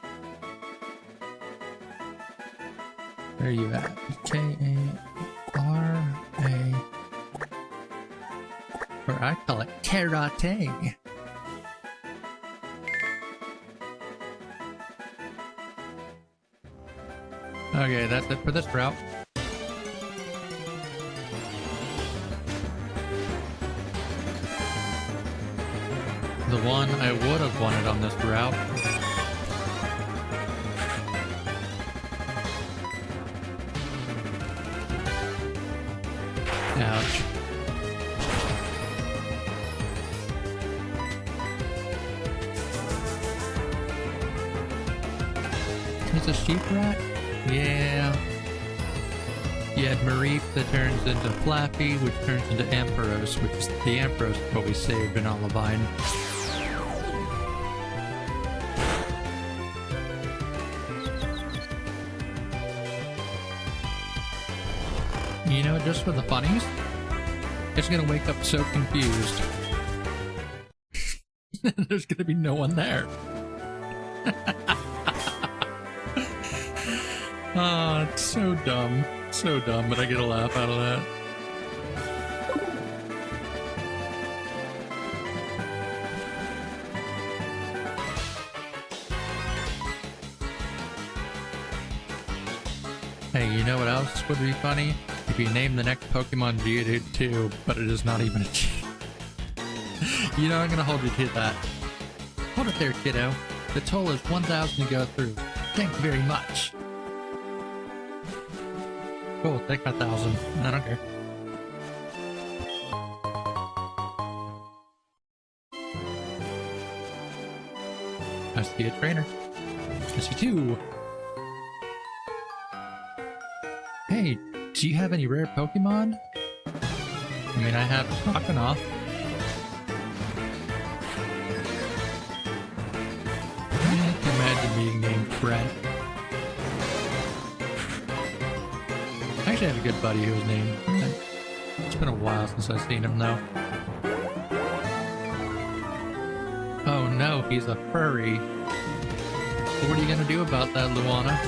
Where are you at? K-A-R-A. Or I call it Karate. Okay, that's it for this route. The one I would have wanted on this route. Ouch. It's a sheep rat? Yeah. You had Mareep that turns into Flappy, which turns into Ampharos, which is the Ampharos what we saved in Olivine. You know, just for the funnies, it's gonna wake up so confused. There's gonna be no one there. Ah, it's so dumb. So dumb, but I get a laugh out of that. Hey, you know what else would be funny? If you name the next Pokemon Geodude too, but it is not even a G. You know, I'm gonna hold you to that. Hold it there, kiddo. The toll is 1,000 to go through. Thank you very much. Cool, take my 1,000. I don't care. I see a trainer. I see two. Hey, do you have any rare Pokemon? I mean, I have Croconaw. Imagine being named Brent. I actually have a good buddy who was named Brent. It's been a while since I've seen him, though. Oh no, he's a furry. What are you gonna do about that, Luana?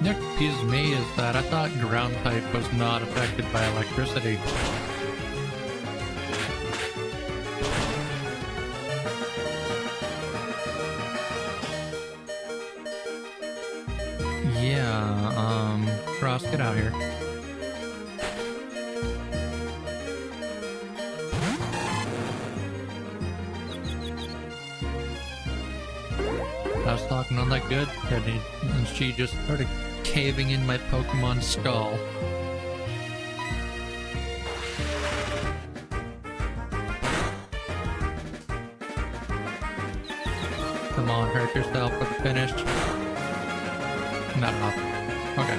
What confuses me is that I thought ground type was not affected by electricity. Yeah, Cross, get out here. I was talking on that good, and she just started caving in my Pokemon skull. Come on, hurt yourself for the finish. Not enough. Okay.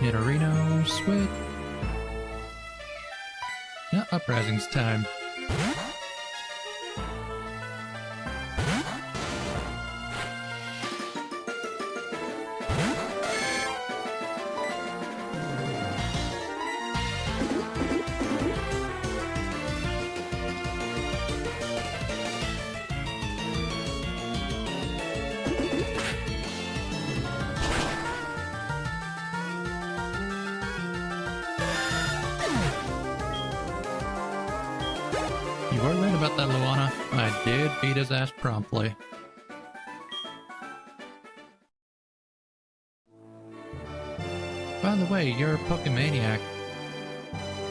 Nidorino, switch. Yeah, uprising's time. You were right about that, Luana. I did beat his ass promptly. By the way, you're a Pokemaniac.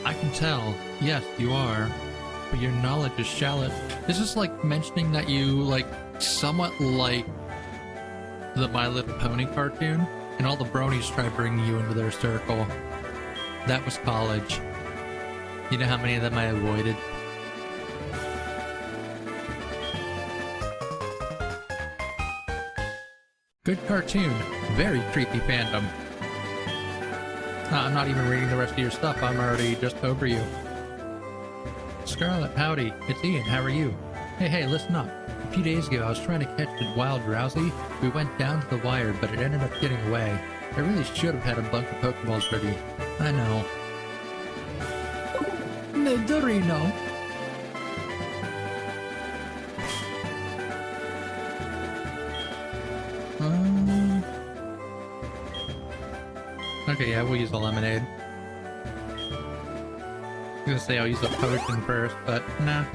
I can tell. Yes, you are. But your knowledge is shallow. This is like mentioning that you, like, somewhat like the My Little Pony cartoon, and all the bronies try bringing you into their circle. That was college. You know how many of them I avoided? Good cartoon. Very creepy fandom. I'm not even reading the rest of your stuff. I'm already just over you. Scarlet, howdy. It's Ian. How are you? Hey, listen up. A few days ago, I was trying to catch the wild Drowsy. We went down to the wire, but it ended up getting away. I really should have had a bunch of Pokeballs ready. I know. Nidorino. Okay, yeah, we'll use a lemonade. I was gonna say I'll use a potion first, but nah.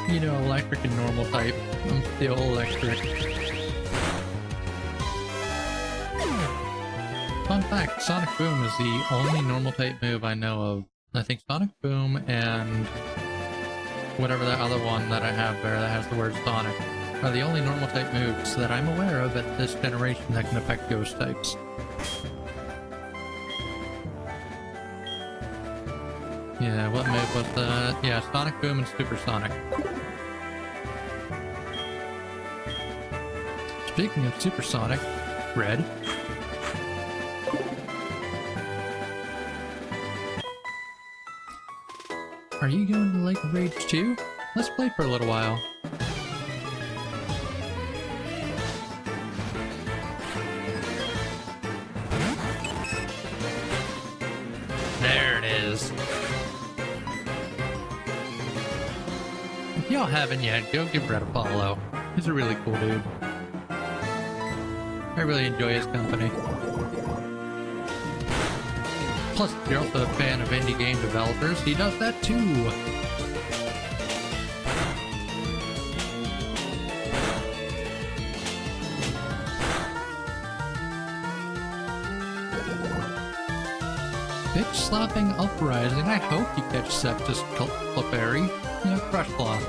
You know, electric and normal type. I'm still electric. Fun fact, Sonic Boom is the only normal type move I know of. I think Sonic Boom and whatever that other one that I have there that has the word Sonic are the only normal type moves that I'm aware of at this generation that can affect ghost types. Yeah, what move was that? Yeah, Sonic Boom and Supersonic. Speaking of Supersonic, Red. Are you going to Lake of Rage too? Let's play for a little while. There it is. If y'all haven't yet, go give Red a follow. He's a really cool dude. I really enjoy his company. Plus, if you're also a fan of indie game developers, he does that too. Bitch slapping uprising. I hope you catch Septus Clefairy. Yeah, Crush Claw.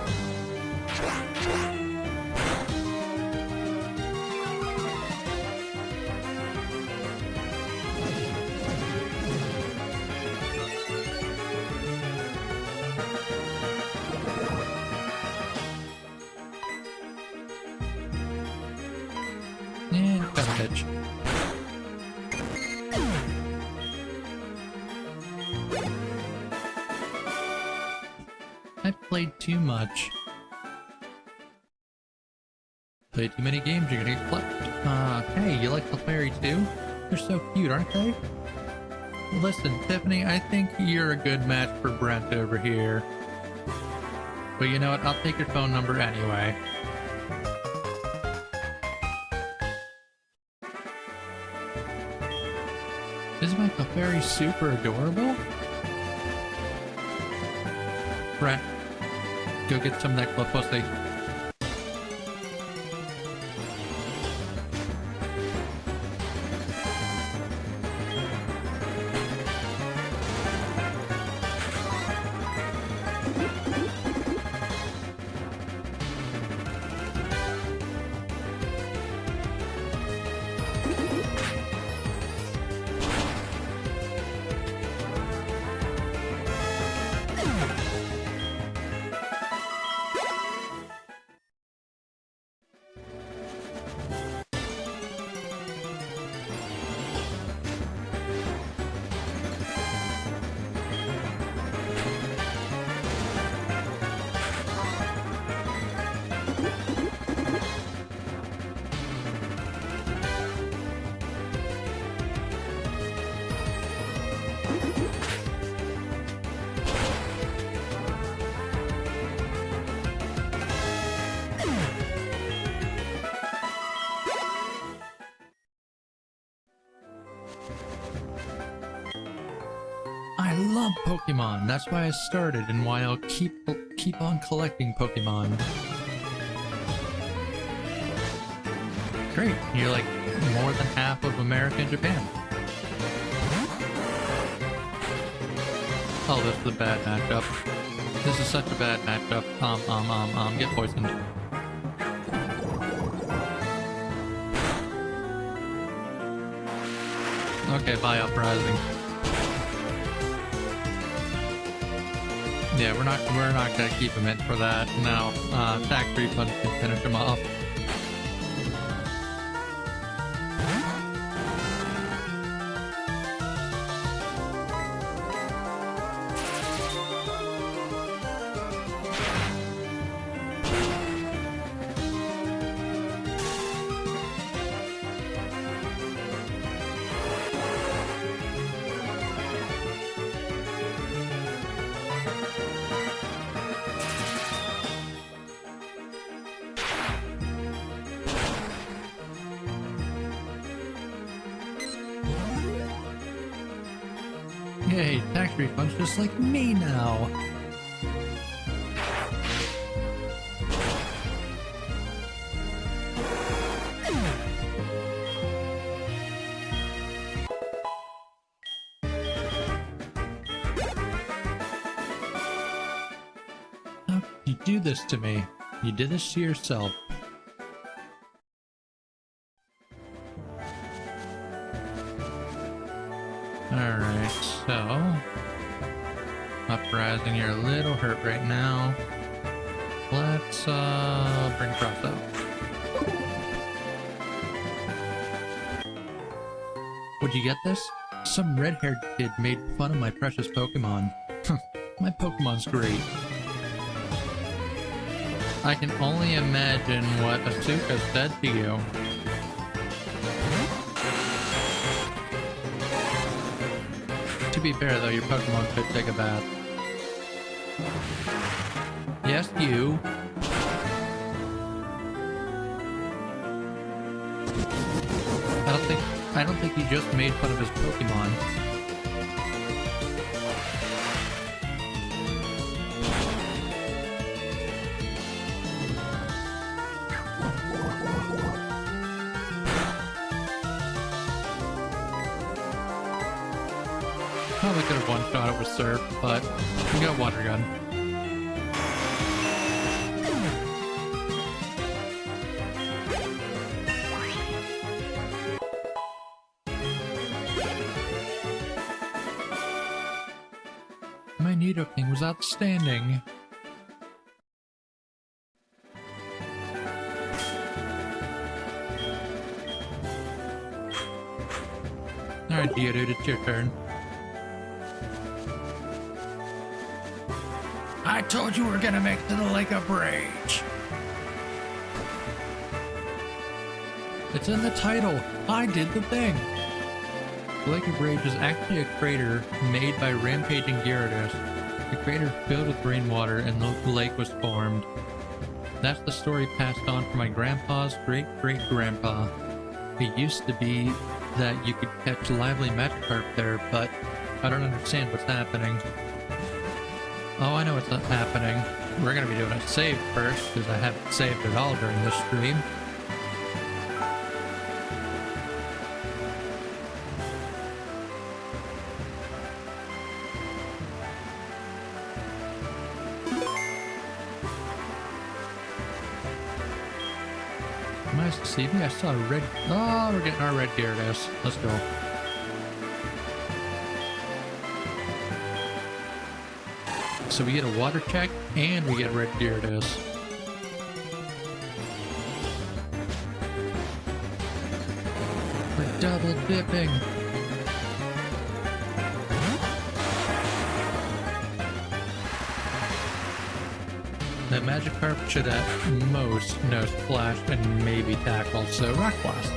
And Benefitch. I played too much. Played too many games, you're gonna get clapped. Hey, you like the fairy too? They're so cute, aren't they? Listen, Tiffany, I think you're a good match for Brent over here. But you know what? I'll take your phone number anyway. Isn't my Clefairy super adorable? Brent, go get some of that pussy. I love Pokemon. That's why I started and why I'll keep on collecting Pokemon. Great, you're like more than half of America and Japan. Oh, this is a bad matchup. This is such a bad matchup. Get poisoned. Okay, bye, Uprising. Yeah, we're not gonna keep him in for that. No, tax refund can finish him off. Yay, tax refunds just like me now. How could you do this to me? You did this to yourself. Alright, so... Uprising, you're a little hurt right now. Let's, bring Cross up. you get this? Some red-haired kid made fun of my precious Pokemon. My Pokemon's great. I can only imagine what Asuka said to you. To be fair though, your Pokemon could take a bath. Yes, you. I don't think he just made fun of his Pokemon. Probably could have one-shot it with Surf, but we got Water Gun. My Nidoking was outstanding. Alright, Geodude, it's your turn. I told you we're gonna make it to the Lake of Rage. It's in the title. I did the thing. The Lake of Rage is actually a crater made by rampaging Gyarados. The crater filled with rainwater and the lake was formed. That's the story passed on from my grandpa's great-great-grandpa. It used to be that you could catch lively Magikarp there, but I don't understand what's happening. Oh, I know what's not happening. We're gonna be doing a save first, because I haven't saved at all during this stream. Nice to see me. I saw a red... Oh, we're getting our Red Gyarados. Let's go. So we get a water check, and we get Red Gyarados. We're double dipping. The Magikarp should at most know Splash and maybe Tackle, so Rock Blast.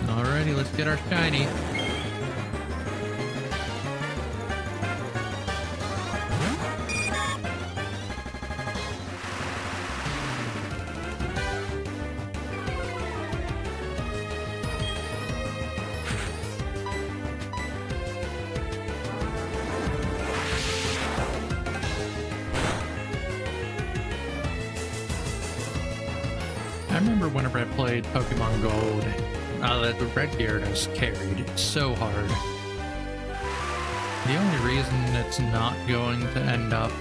Alrighty, let's get our shiny. I remember whenever I played Pokemon Gold, the Red Gyarados carried so hard. The only reason it's not going to end up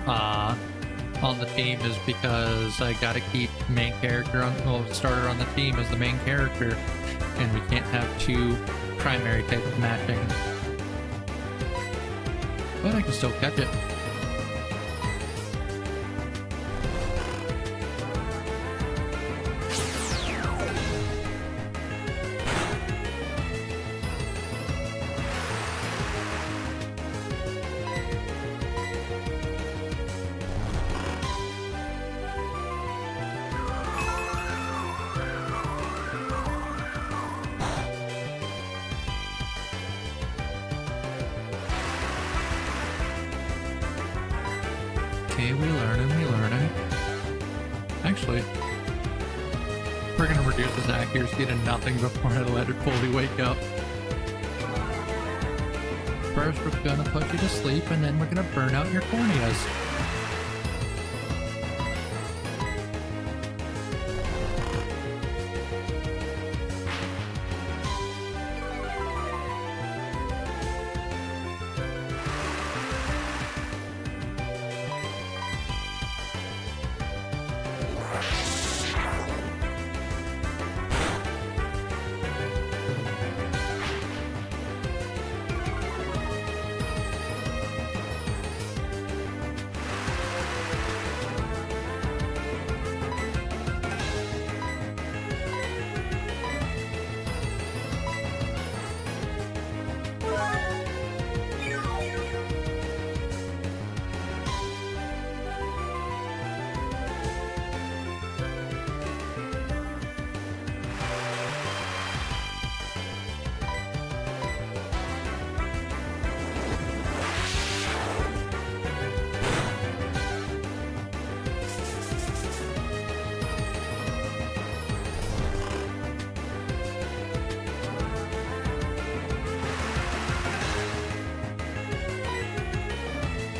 on the team is because I gotta keep main character on, well, starter on the team as the main character, and we can't have two primary type of matching. But I can still catch it. Okay, we learning. Actually, we're gonna reduce his accuracy to nothing before I let it fully wake up. First, we're gonna put you to sleep, and then we're gonna burn out your corneas.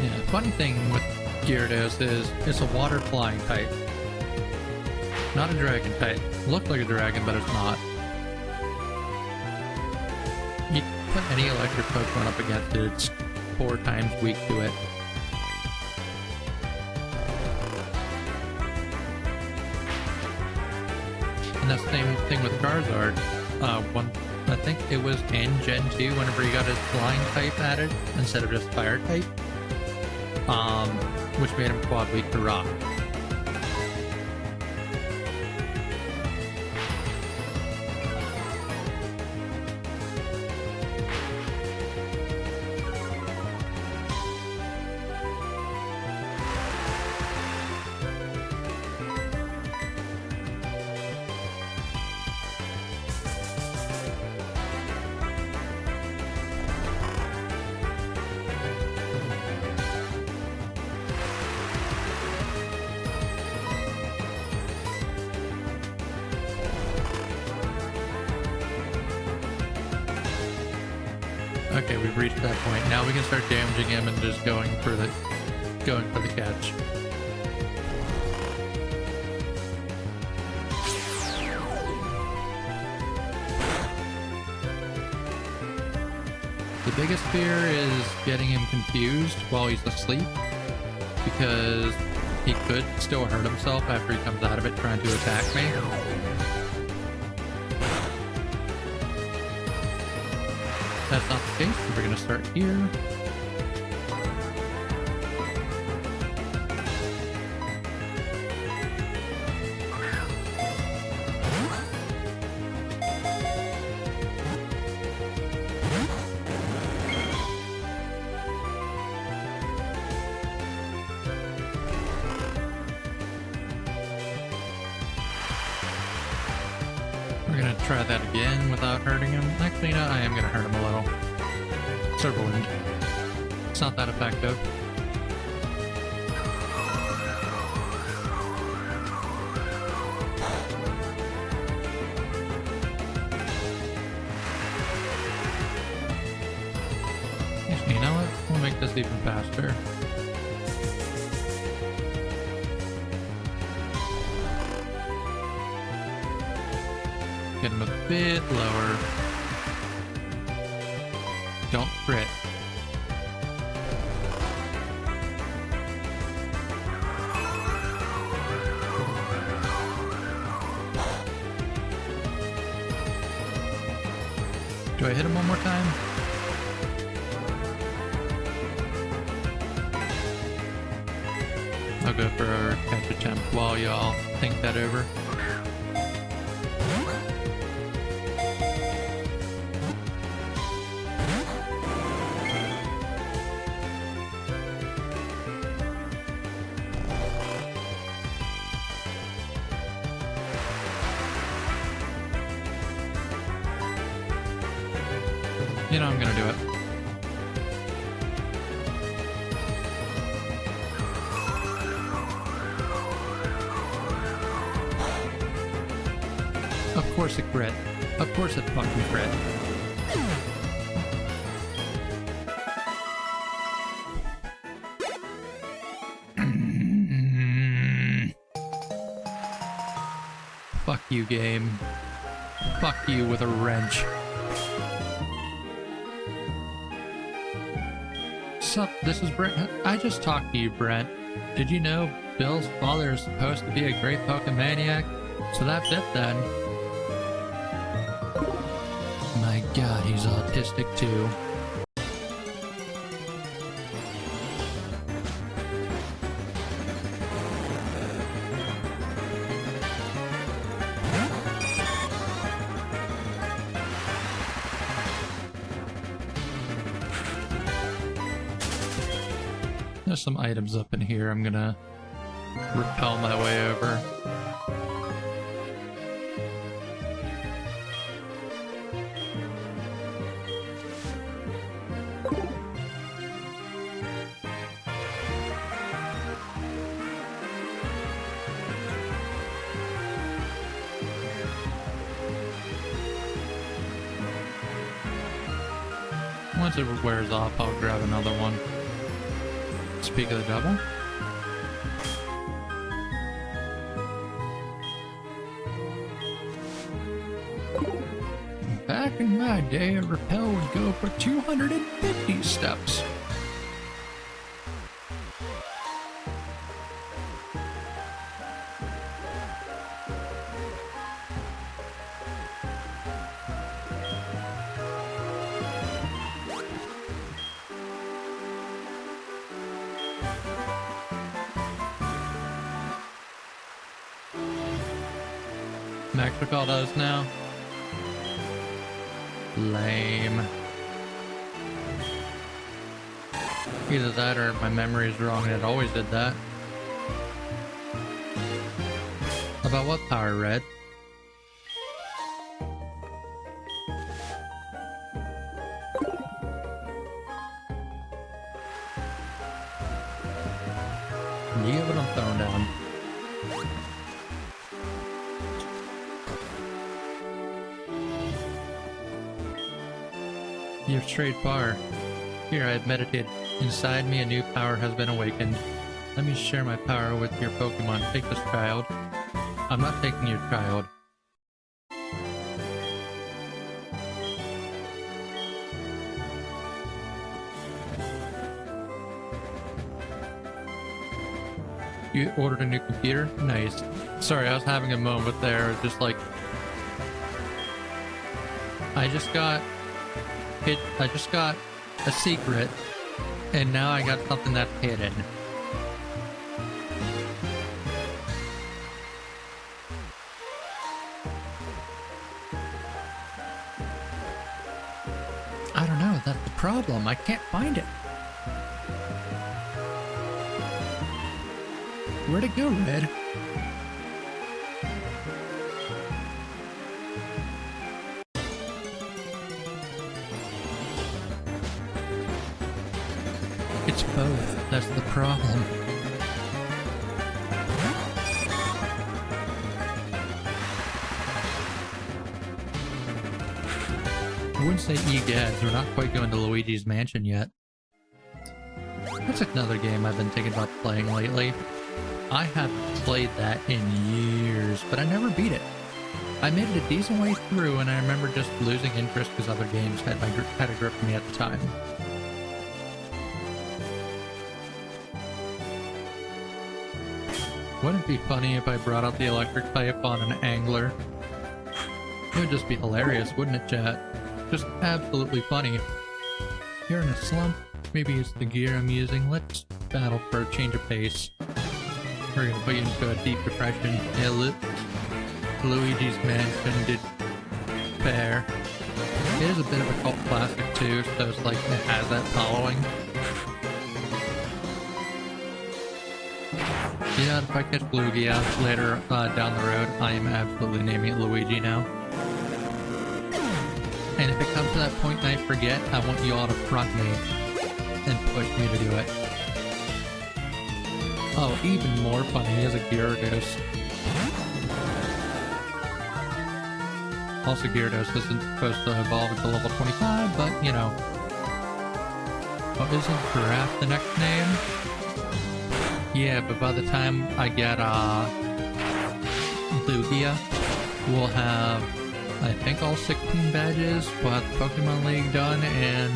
Yeah, funny thing with Gyarados is it's a water flying type. Not a dragon type. Looks like a dragon, but it's not. You put any electric Pokemon up against it, it's 4 times weak to it. And that's the same thing with Charizard. I think it was in Gen 2 whenever he got his flying type added instead of just fire type. Which made him quad weak to rock. Okay, we've reached that point. Now we can start damaging him and just going for the catch. The biggest fear is getting him confused while he's asleep, because he could still hurt himself after he comes out of it trying to attack me. That's not the case, so we're gonna start here. We're gonna try that again without hurting him. Actually, no, I am gonna hurt him a little. Server Wind. It's not that effective. Actually, you know what? We'll make this even faster. Get him a bit lower. Don't crit. Do I hit him one more time? I'll go for a catch attempt while y'all think that over. You know I'm gonna do it. Of course it crit. Of course it fucking crit. Fuck you, game. Fuck you with a wrench. Sup, this is Brent. I just talked to you, Brent. Did you know Bill's father is supposed to be a great Pokemaniac? So that fit then. My god, he's autistic too. There's some items up in here I'm gonna repel my way over. Once it wears off, I'll grab another one. Speak of the devil. Back in my day, a rappel would go for 250 steps. Max Gyarados now. Lame. Either that or my memory is wrong and it always did that. About what power, Red? Yeah, but I'm throwing down. You've strayed far. Here I have meditated. Inside me a new power has been awakened. Let me share my power with your Pokemon. Take this child. I'm not taking your child. You ordered a new computer? Nice. Sorry, I was having a moment there. It was just like... I just got a secret, and now I got something that's hidden. I don't know, that's the problem. I can't find it. Where'd it go, Red? It's both. That's the problem. I wouldn't say egads. We're not quite going to Luigi's Mansion yet. That's another game I've been thinking about playing lately. I haven't played that in years, but I never beat it. I made it a decent way through, and I remember just losing interest because other games had a grip on me at the time. Wouldn't it be funny if I brought out the electric type on an angler? It would just be hilarious, wouldn't it, chat? Just absolutely funny. You're in a slump? Maybe it's the gear I'm using. Let's battle for a change of pace. We're gonna put you into a deep depression. Yeah, Luigi's Mansion did fair. It is a bit of a cult classic too, so it's like it has that following. Yeah, if I catch Lugia later down the road, I am absolutely naming it Luigi now. And if it comes to that point and I forget, I want you all to front me and push me to do it. Oh, even more funny, he has a Gyarados. Also, Gyarados isn't supposed to evolve until level 25, but, you know. Oh, isn't Giraffe the next name? Yeah, but by the time I get, Lugia, we'll have, I think, all 16 badges. We'll have the Pokemon League done, and...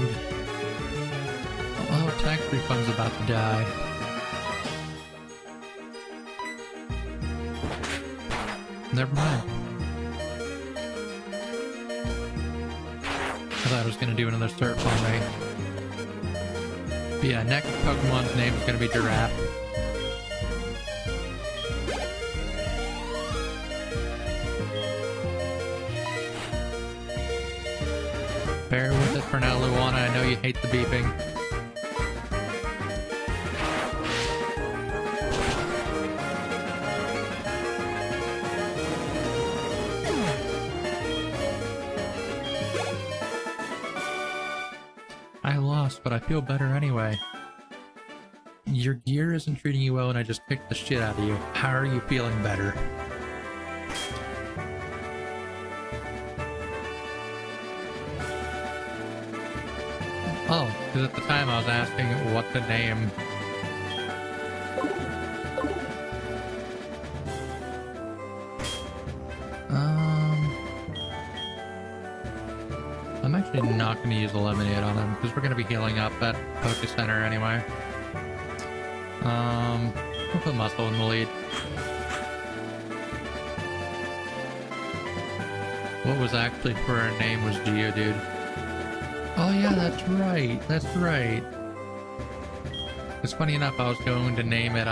oh, tax refund's about to die. Never mind. I thought I was gonna do another surf on me. But yeah, next Pokemon's name is gonna be Giraffe. Bear with it for now, Luana. I know you hate the beeping. I lost, but I feel better anyway. Your gear isn't treating you well and I just kicked the shit out of you. How are you feeling better? Oh, because at the time I was asking what to name I'm not going to use Eliminate on him because we're going to be healing up at Poke Center anyway. We'll put Muscle in the lead. What was actually for our name was Geodude. Oh yeah, that's right. That's right. It's funny enough, I was going to name it,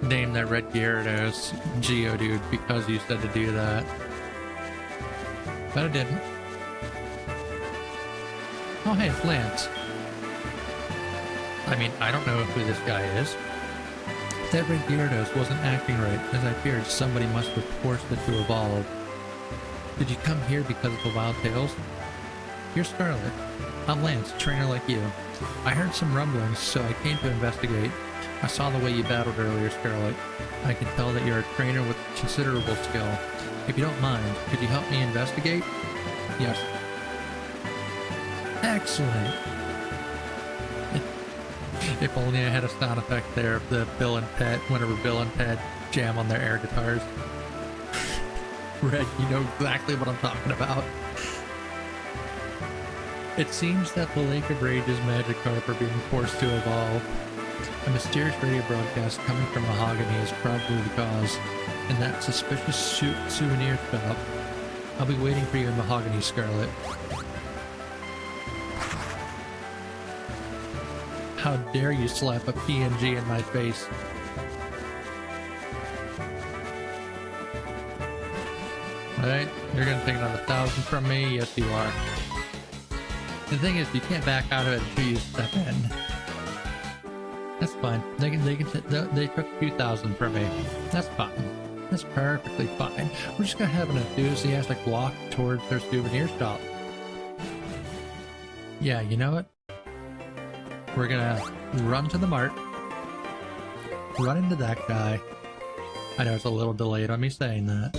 name that Red Gyarados Geodude because you said to do that. But I didn't. Oh hey, it's Lance. I mean, I don't know who this guy is. That Red Gyarados wasn't acting right, as I feared somebody must have forced it to evolve. Did you come here because of the wild tales? You're Scarlet. I'm Lance, trainer like you. I heard some rumblings, so I came to investigate. I saw the way you battled earlier, Scarlet. I can tell that you're a trainer with considerable skill. If you don't mind, could you help me investigate? Yes. Excellent. If only I had a sound effect there of the Bill and Ted, whenever Bill and Ted jam on their air guitars. Red, you know exactly what I'm talking about. It seems that the Lake of Rage's Magikarp are being forced to evolve. A mysterious radio broadcast coming from Mahogany is probably the cause, and that suspicious souvenir shop. I'll be waiting for you in Mahogany, Scarlet. How dare you slap a PNG in my face? Alright, you're gonna take another 1,000 from me? Yes, you are. The thing is, you can't back out of it until you step in. That's fine. They took 2,000 from me. That's fine. That's perfectly fine. We're just gonna have an enthusiastic walk towards their souvenir shop. Yeah, you know what? We're gonna run to the mart. Run into that guy. I know it's a little delayed on me saying that.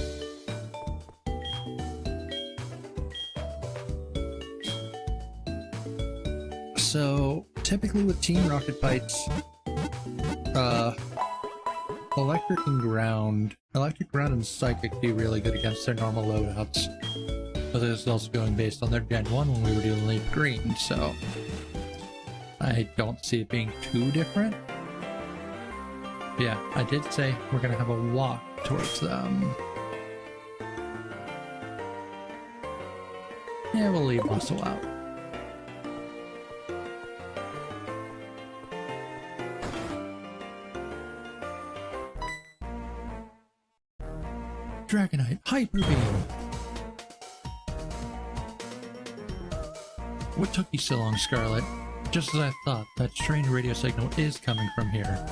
So, typically with Team Rocket fights, Electric and Ground and Psychic do really good against their normal loadouts. But this is also going based on their Gen 1 when we were doing Leaf Green, so I don't see it being too different. Yeah, I did say we're gonna have a walk towards them. Yeah, we'll leave Muscle out. Dragonite Hyper Beam! What took you so long, Scarlet? Just as I thought, that strange radio signal is coming from here.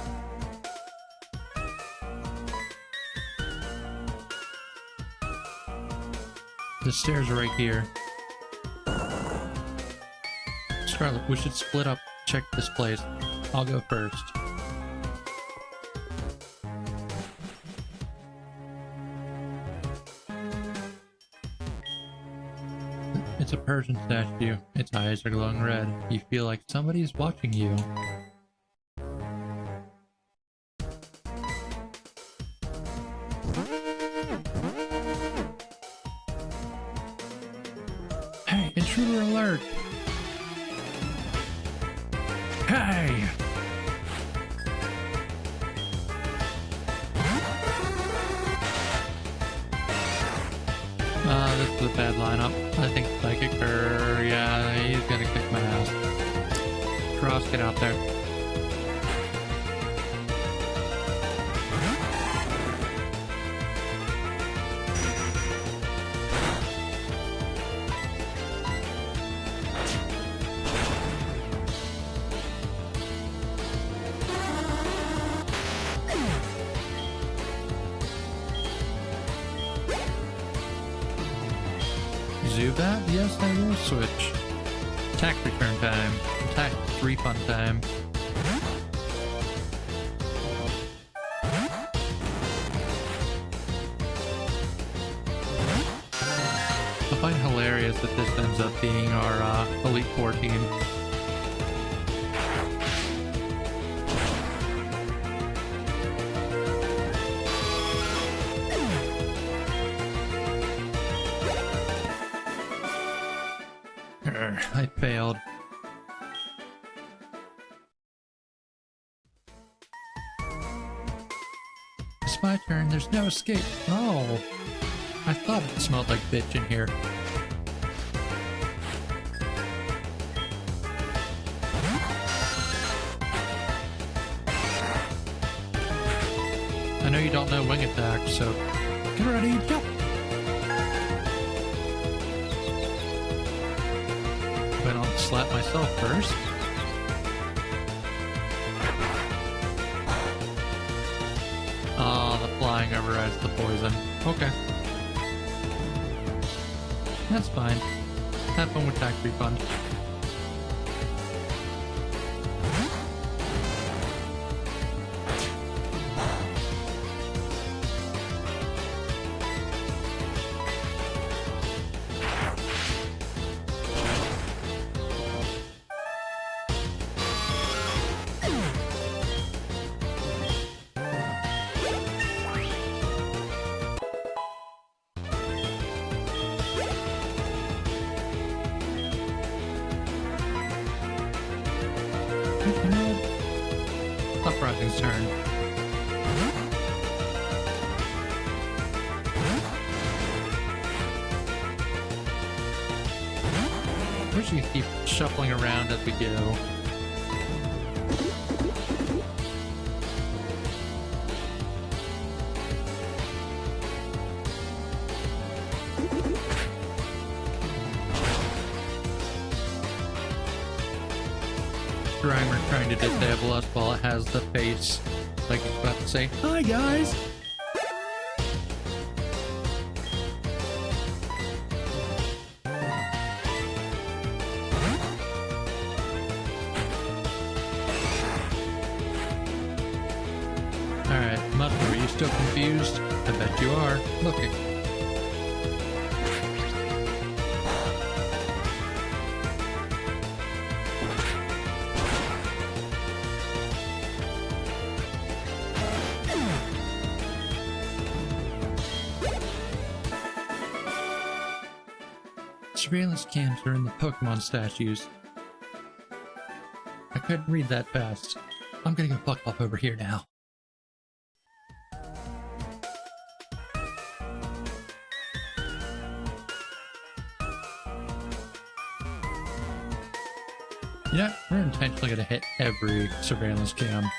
The stairs are right here. Scarlet, we should split up, check this place. I'll go first. It's a Persian statue. Its eyes are glowing red. You feel like somebody's watching you. Hey, intruder alert! Hey! This is a bad lineup. I think Psychic, yeah, he's gonna kick my ass. Cross, get out there. Zubat? Yes, I will switch. Attack return time. Attack refund time. I find it hilarious that this ends up being our Elite Four team. I failed. It's my turn. There's no escape. Oh. I thought it smelled like bitch in here. I know you don't know wing attack, so get ready, jump! But I'll slap myself first. Oh, the flying overrides the poison. Okay. That's fine. Have fun with tax refund. Uprising's turn. We're just gonna keep shuffling around as we go. Grimer trying to disable us while it has the face like it's about to say, "Hi guys!" Alright, Muscle, are you still confused? I bet you are. Looking. Surveillance cams are in the Pokemon statues. I couldn't read that fast. I'm gonna go fuck off over here now. You know, we're intentionally gonna hit every surveillance cam.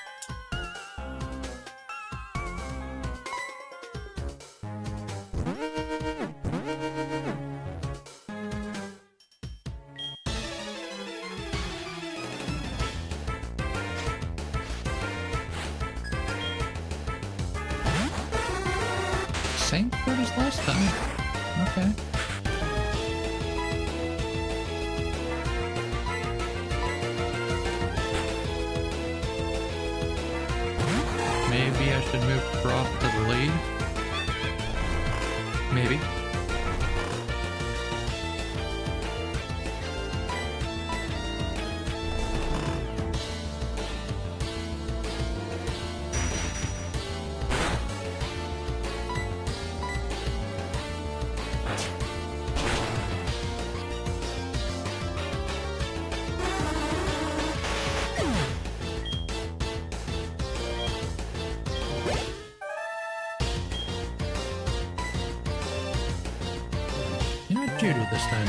Same code as last time. Okay. Maybe I should move Cross to the lead. Maybe. You're not Judy this time.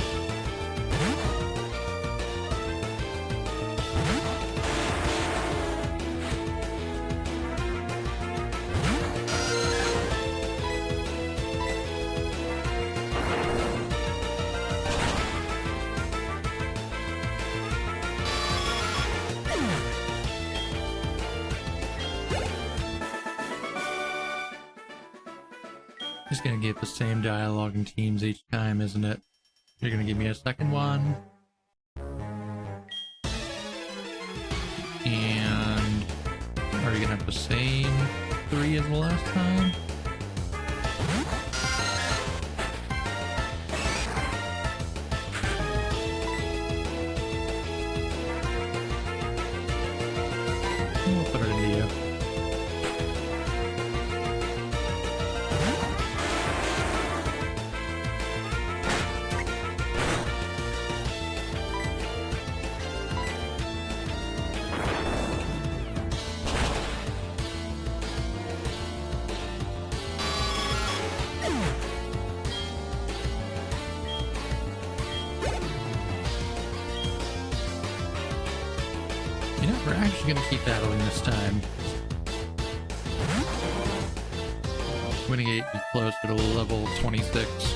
Just gonna get the same dialogue and teams each time, isn't it? You're gonna give me a second one. And are you gonna have the same 3 as the last time? We'll put it into you. actually gonna keep battling this time. Winning 8 be close to level 26.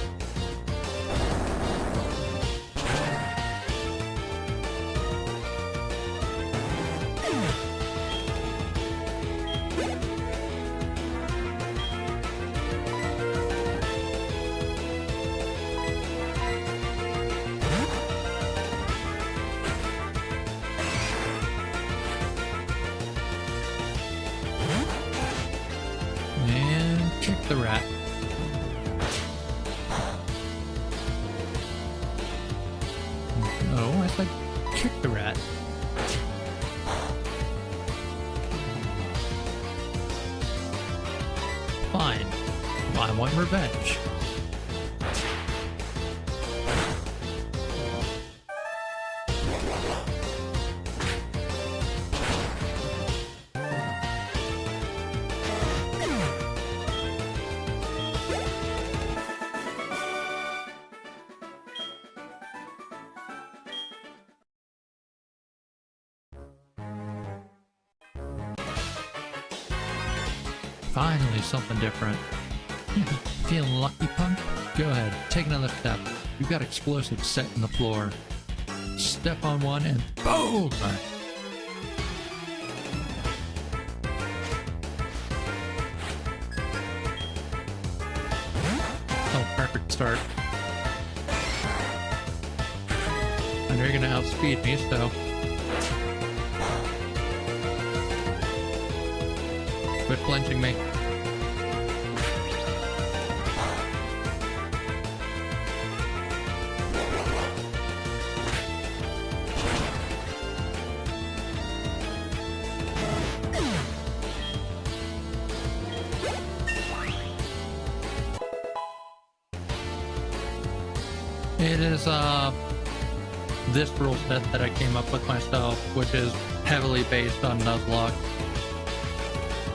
The rat. Oh, I said kick the rat. Fine. I want revenge. Finally, something different. Feeling lucky, punk? Go ahead, take another step. You've got explosives set in the floor. Step on one and boom! Oh, perfect start. I know you're gonna outspeed me, so... Quit flinching me. It is this rule set that I came up with myself, which is heavily based on Nuzlocke.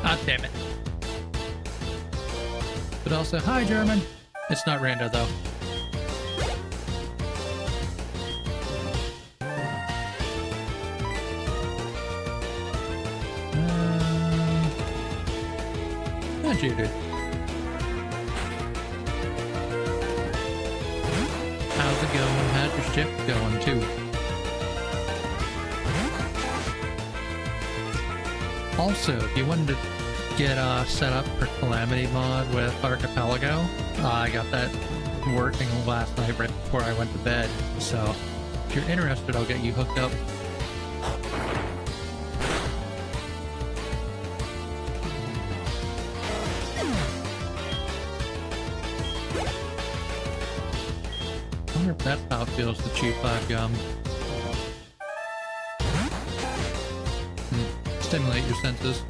Ah, damn it. But also, hi, German. It's not Rando, though. Not you, dude. How's it going? How's your shift going, too? Also, if you wanted to get set up for Calamity mod with Archipelago, I got that working last night right before I went to bed. So, if you're interested, I'll get you hooked up. I wonder if that's how it feels to chew 5 gum. Stimulate your senses.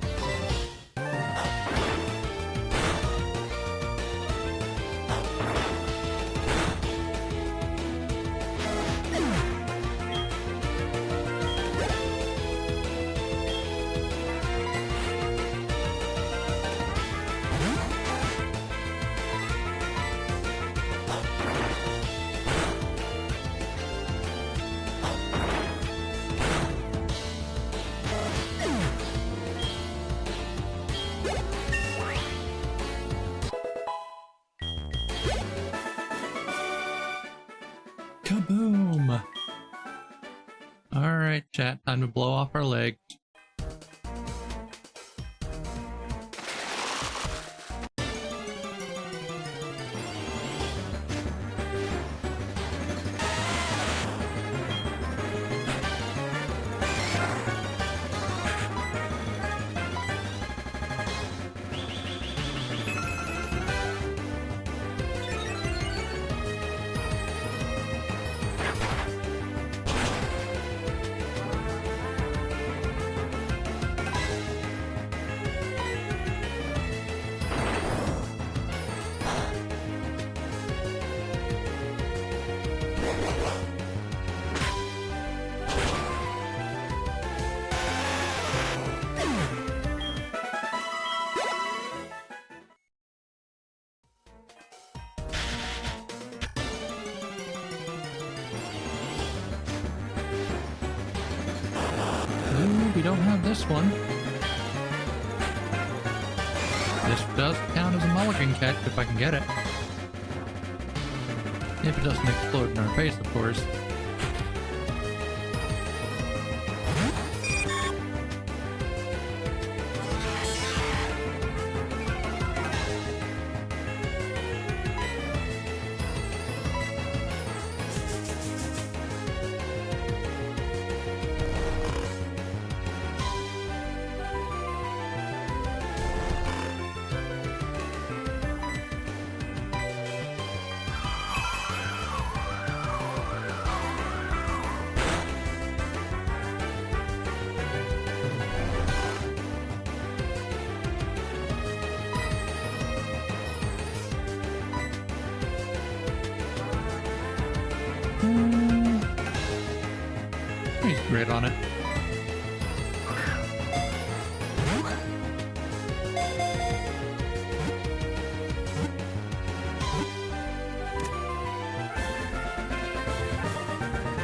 Kaboom! Alright, chat, time to blow off our legs. don't have this one. This does count as a mulligan catch if I can get it. If it doesn't explode in our face, of course. He's great on it.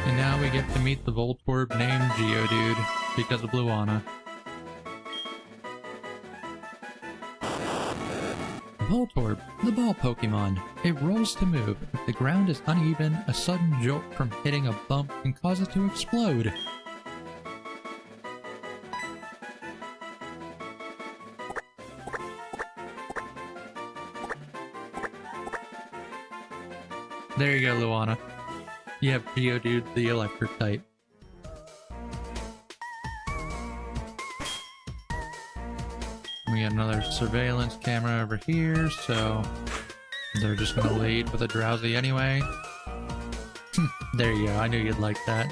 And now we get to meet the Voltorb named Geodude because of Luana. Voltorb, the ball Pokemon. It rolls to move. If the ground is uneven, a sudden jolt from hitting a bump can cause it to explode. There you go, Luana. You have Geodude, the electric type. We got another surveillance camera over here, so they're just gonna lead with a drowsy anyway. There you go, I knew you'd like that.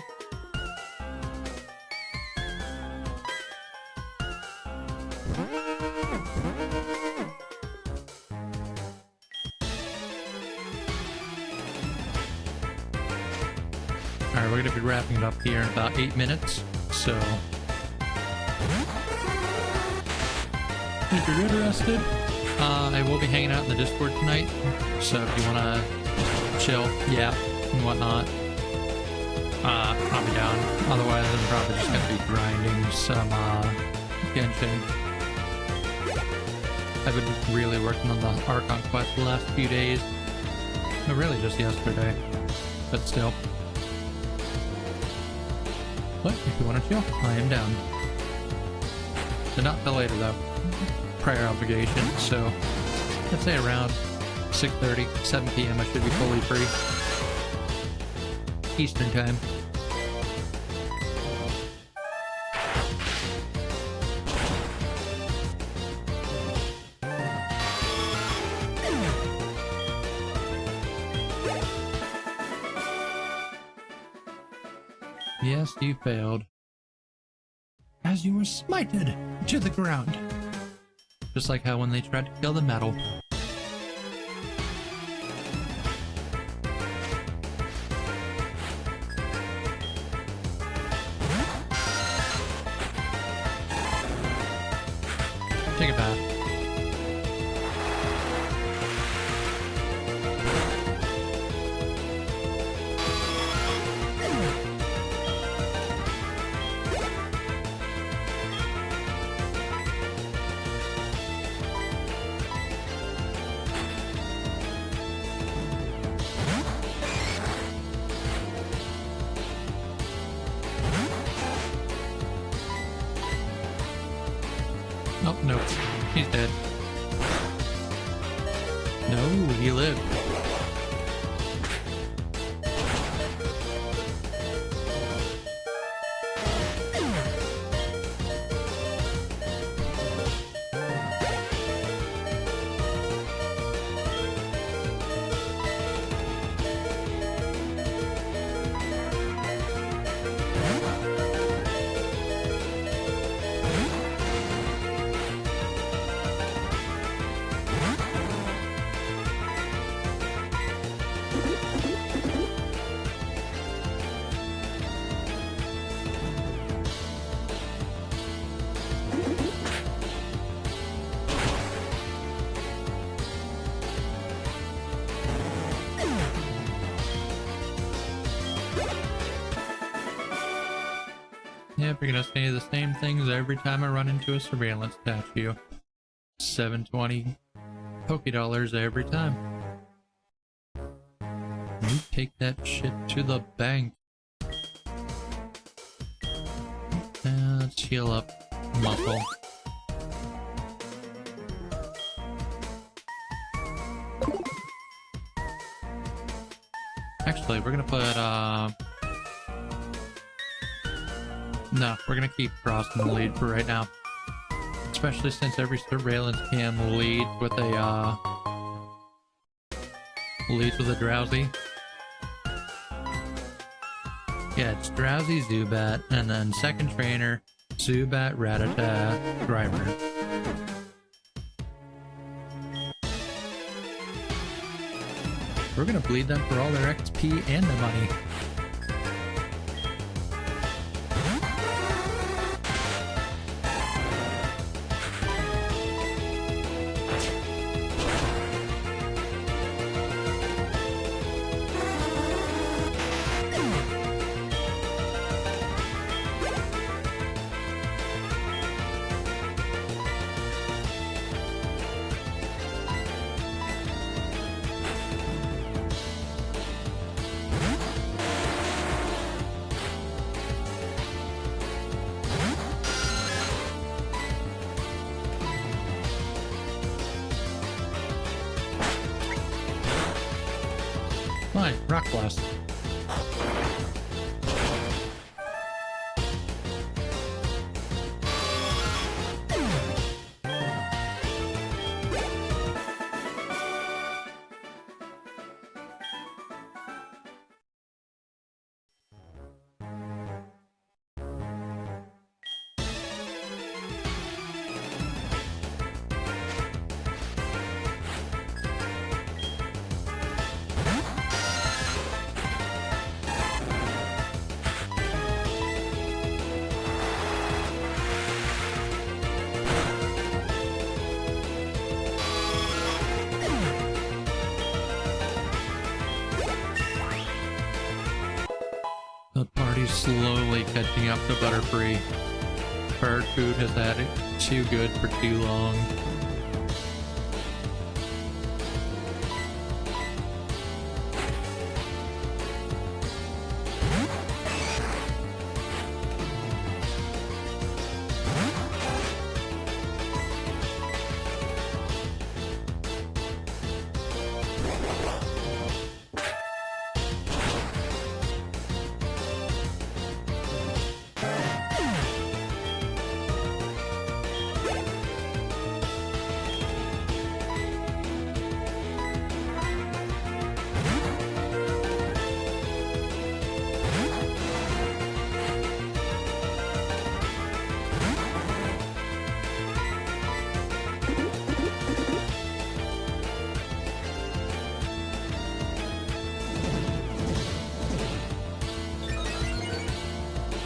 Alright, we're gonna be wrapping it up here in about 8 minutes, so if you're interested, I will be hanging out in the Discord tonight, so if you wanna chill, yap, and whatnot, I'll be down. Otherwise, I'm probably just gonna be grinding some, Genshin. I've been really working on the Archon quest the last few days. But really just yesterday, but still. But if you wanna chill, I am down. So not till later though. Prior obligation, so let's say around 6:30, 7 p.m. I should be fully free. Eastern time. Yes, you failed. As you were smited to the ground. Just like how when they tried to kill the metal. Take a bath. Oh, no. He's dead. No, he lived. Yep, you're gonna say the same things every time I run into a surveillance statue. 720 $Poké every time. You take that shit to the bank. Let's heal up muscle. Actually, we're gonna put, no, we're gonna keep Cross in the lead for right now. Especially since every surveillance cam leads with a Drowsy. Yeah, it's Drowsy, Zubat, and then second trainer, Zubat, Rattata, Grimer. We're gonna bleed them for all their XP and their money. Fine, Rock Blast. The party's slowly catching up to Butterfree. Bird food has had it too good for too long.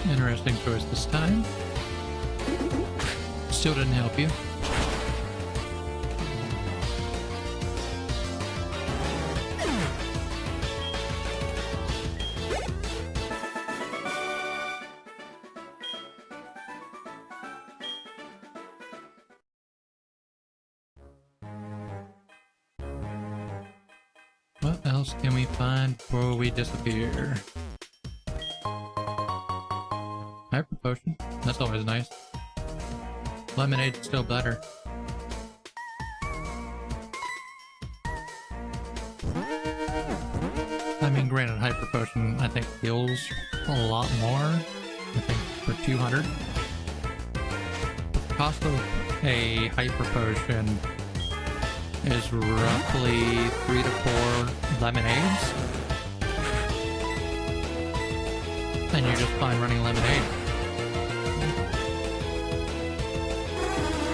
Interesting choice this time. Still didn't help you. What else can we find before we disappear? Hyper Potion, that's always nice. Lemonade's still better. I mean, granted, Hyper Potion I think heals a lot more. I think for 200. The cost of a Hyper Potion is roughly 3 to 4 lemonades. And you're just fine running Lemonade.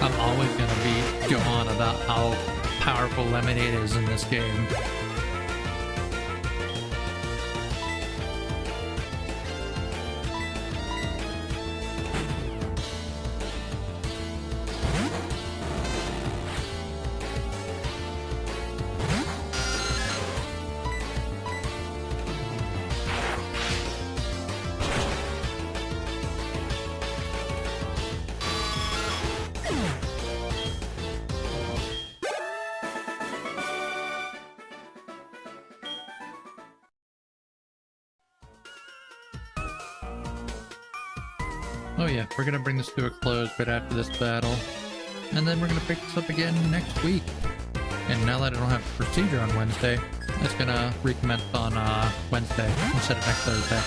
I'm always gonna be going on about how powerful Lemonade is in this game. Oh yeah, we're gonna bring this to a close right after this battle. And then we're gonna pick this up again next week. And now that I don't have procedure on Wednesday, it's gonna recommence on Wednesday instead of next Thursday.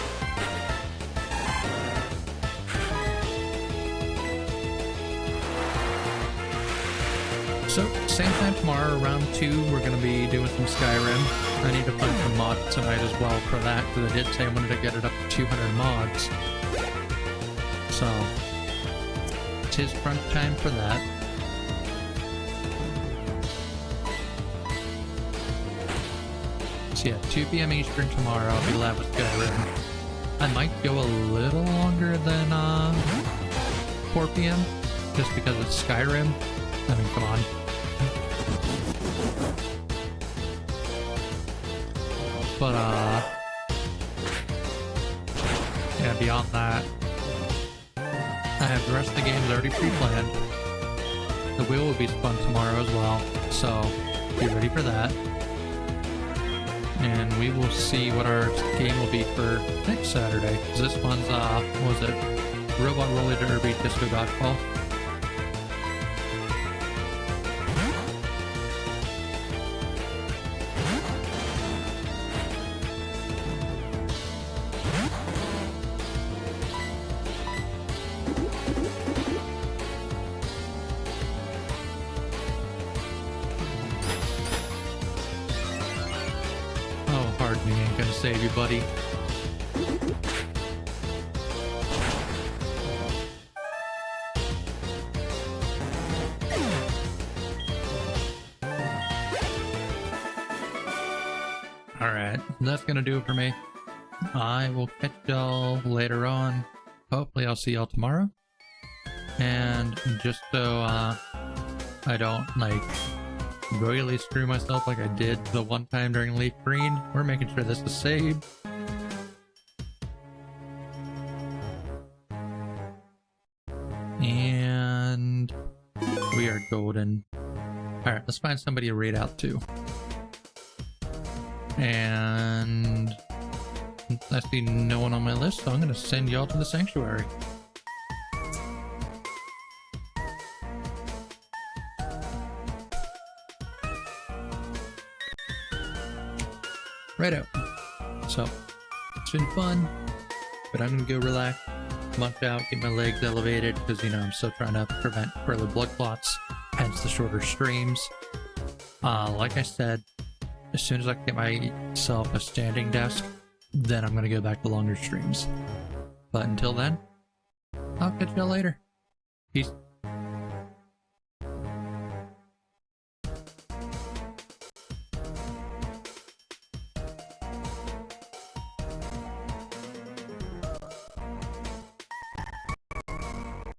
So, same time tomorrow, around 2, we're gonna be doing some Skyrim. I need to find some mods tonight as well for that, because I did say I wanted to get it up to 200 mods. So, it's his crunch time for that. So yeah, 2 p.m. Eastern tomorrow, I'll be live with Skyrim. I might go a little longer than 4 p.m. just because it's Skyrim. I mean, come on. But yeah, beyond that, I have the rest of the games already pre-planned. The wheel will be spun tomorrow as well, so be ready for that. And we will see what our game will be for next Saturday. 'Cause this one's, what was it? Robot Roller Derby Disco Dodgeball. Me ain't gonna save you, buddy. Alright, that's gonna do it for me. I will catch y'all later on. Hopefully I'll see y'all tomorrow. And just so I don't, like, royally screw myself like I did the one time during Leaf Green, we're making sure this is saved. And we are golden. Alright, let's find somebody to raid out to. And I see no one on my list, so I'm gonna send y'all to the sanctuary. Righto. So, it's been fun, but I'm gonna go relax, munch out, get my legs elevated, because, you know, I'm still trying to prevent further blood clots, hence the shorter streams. Like I said, as soon as I can get myself a standing desk, then I'm gonna go back to longer streams. But until then, I'll catch y'all later. Peace.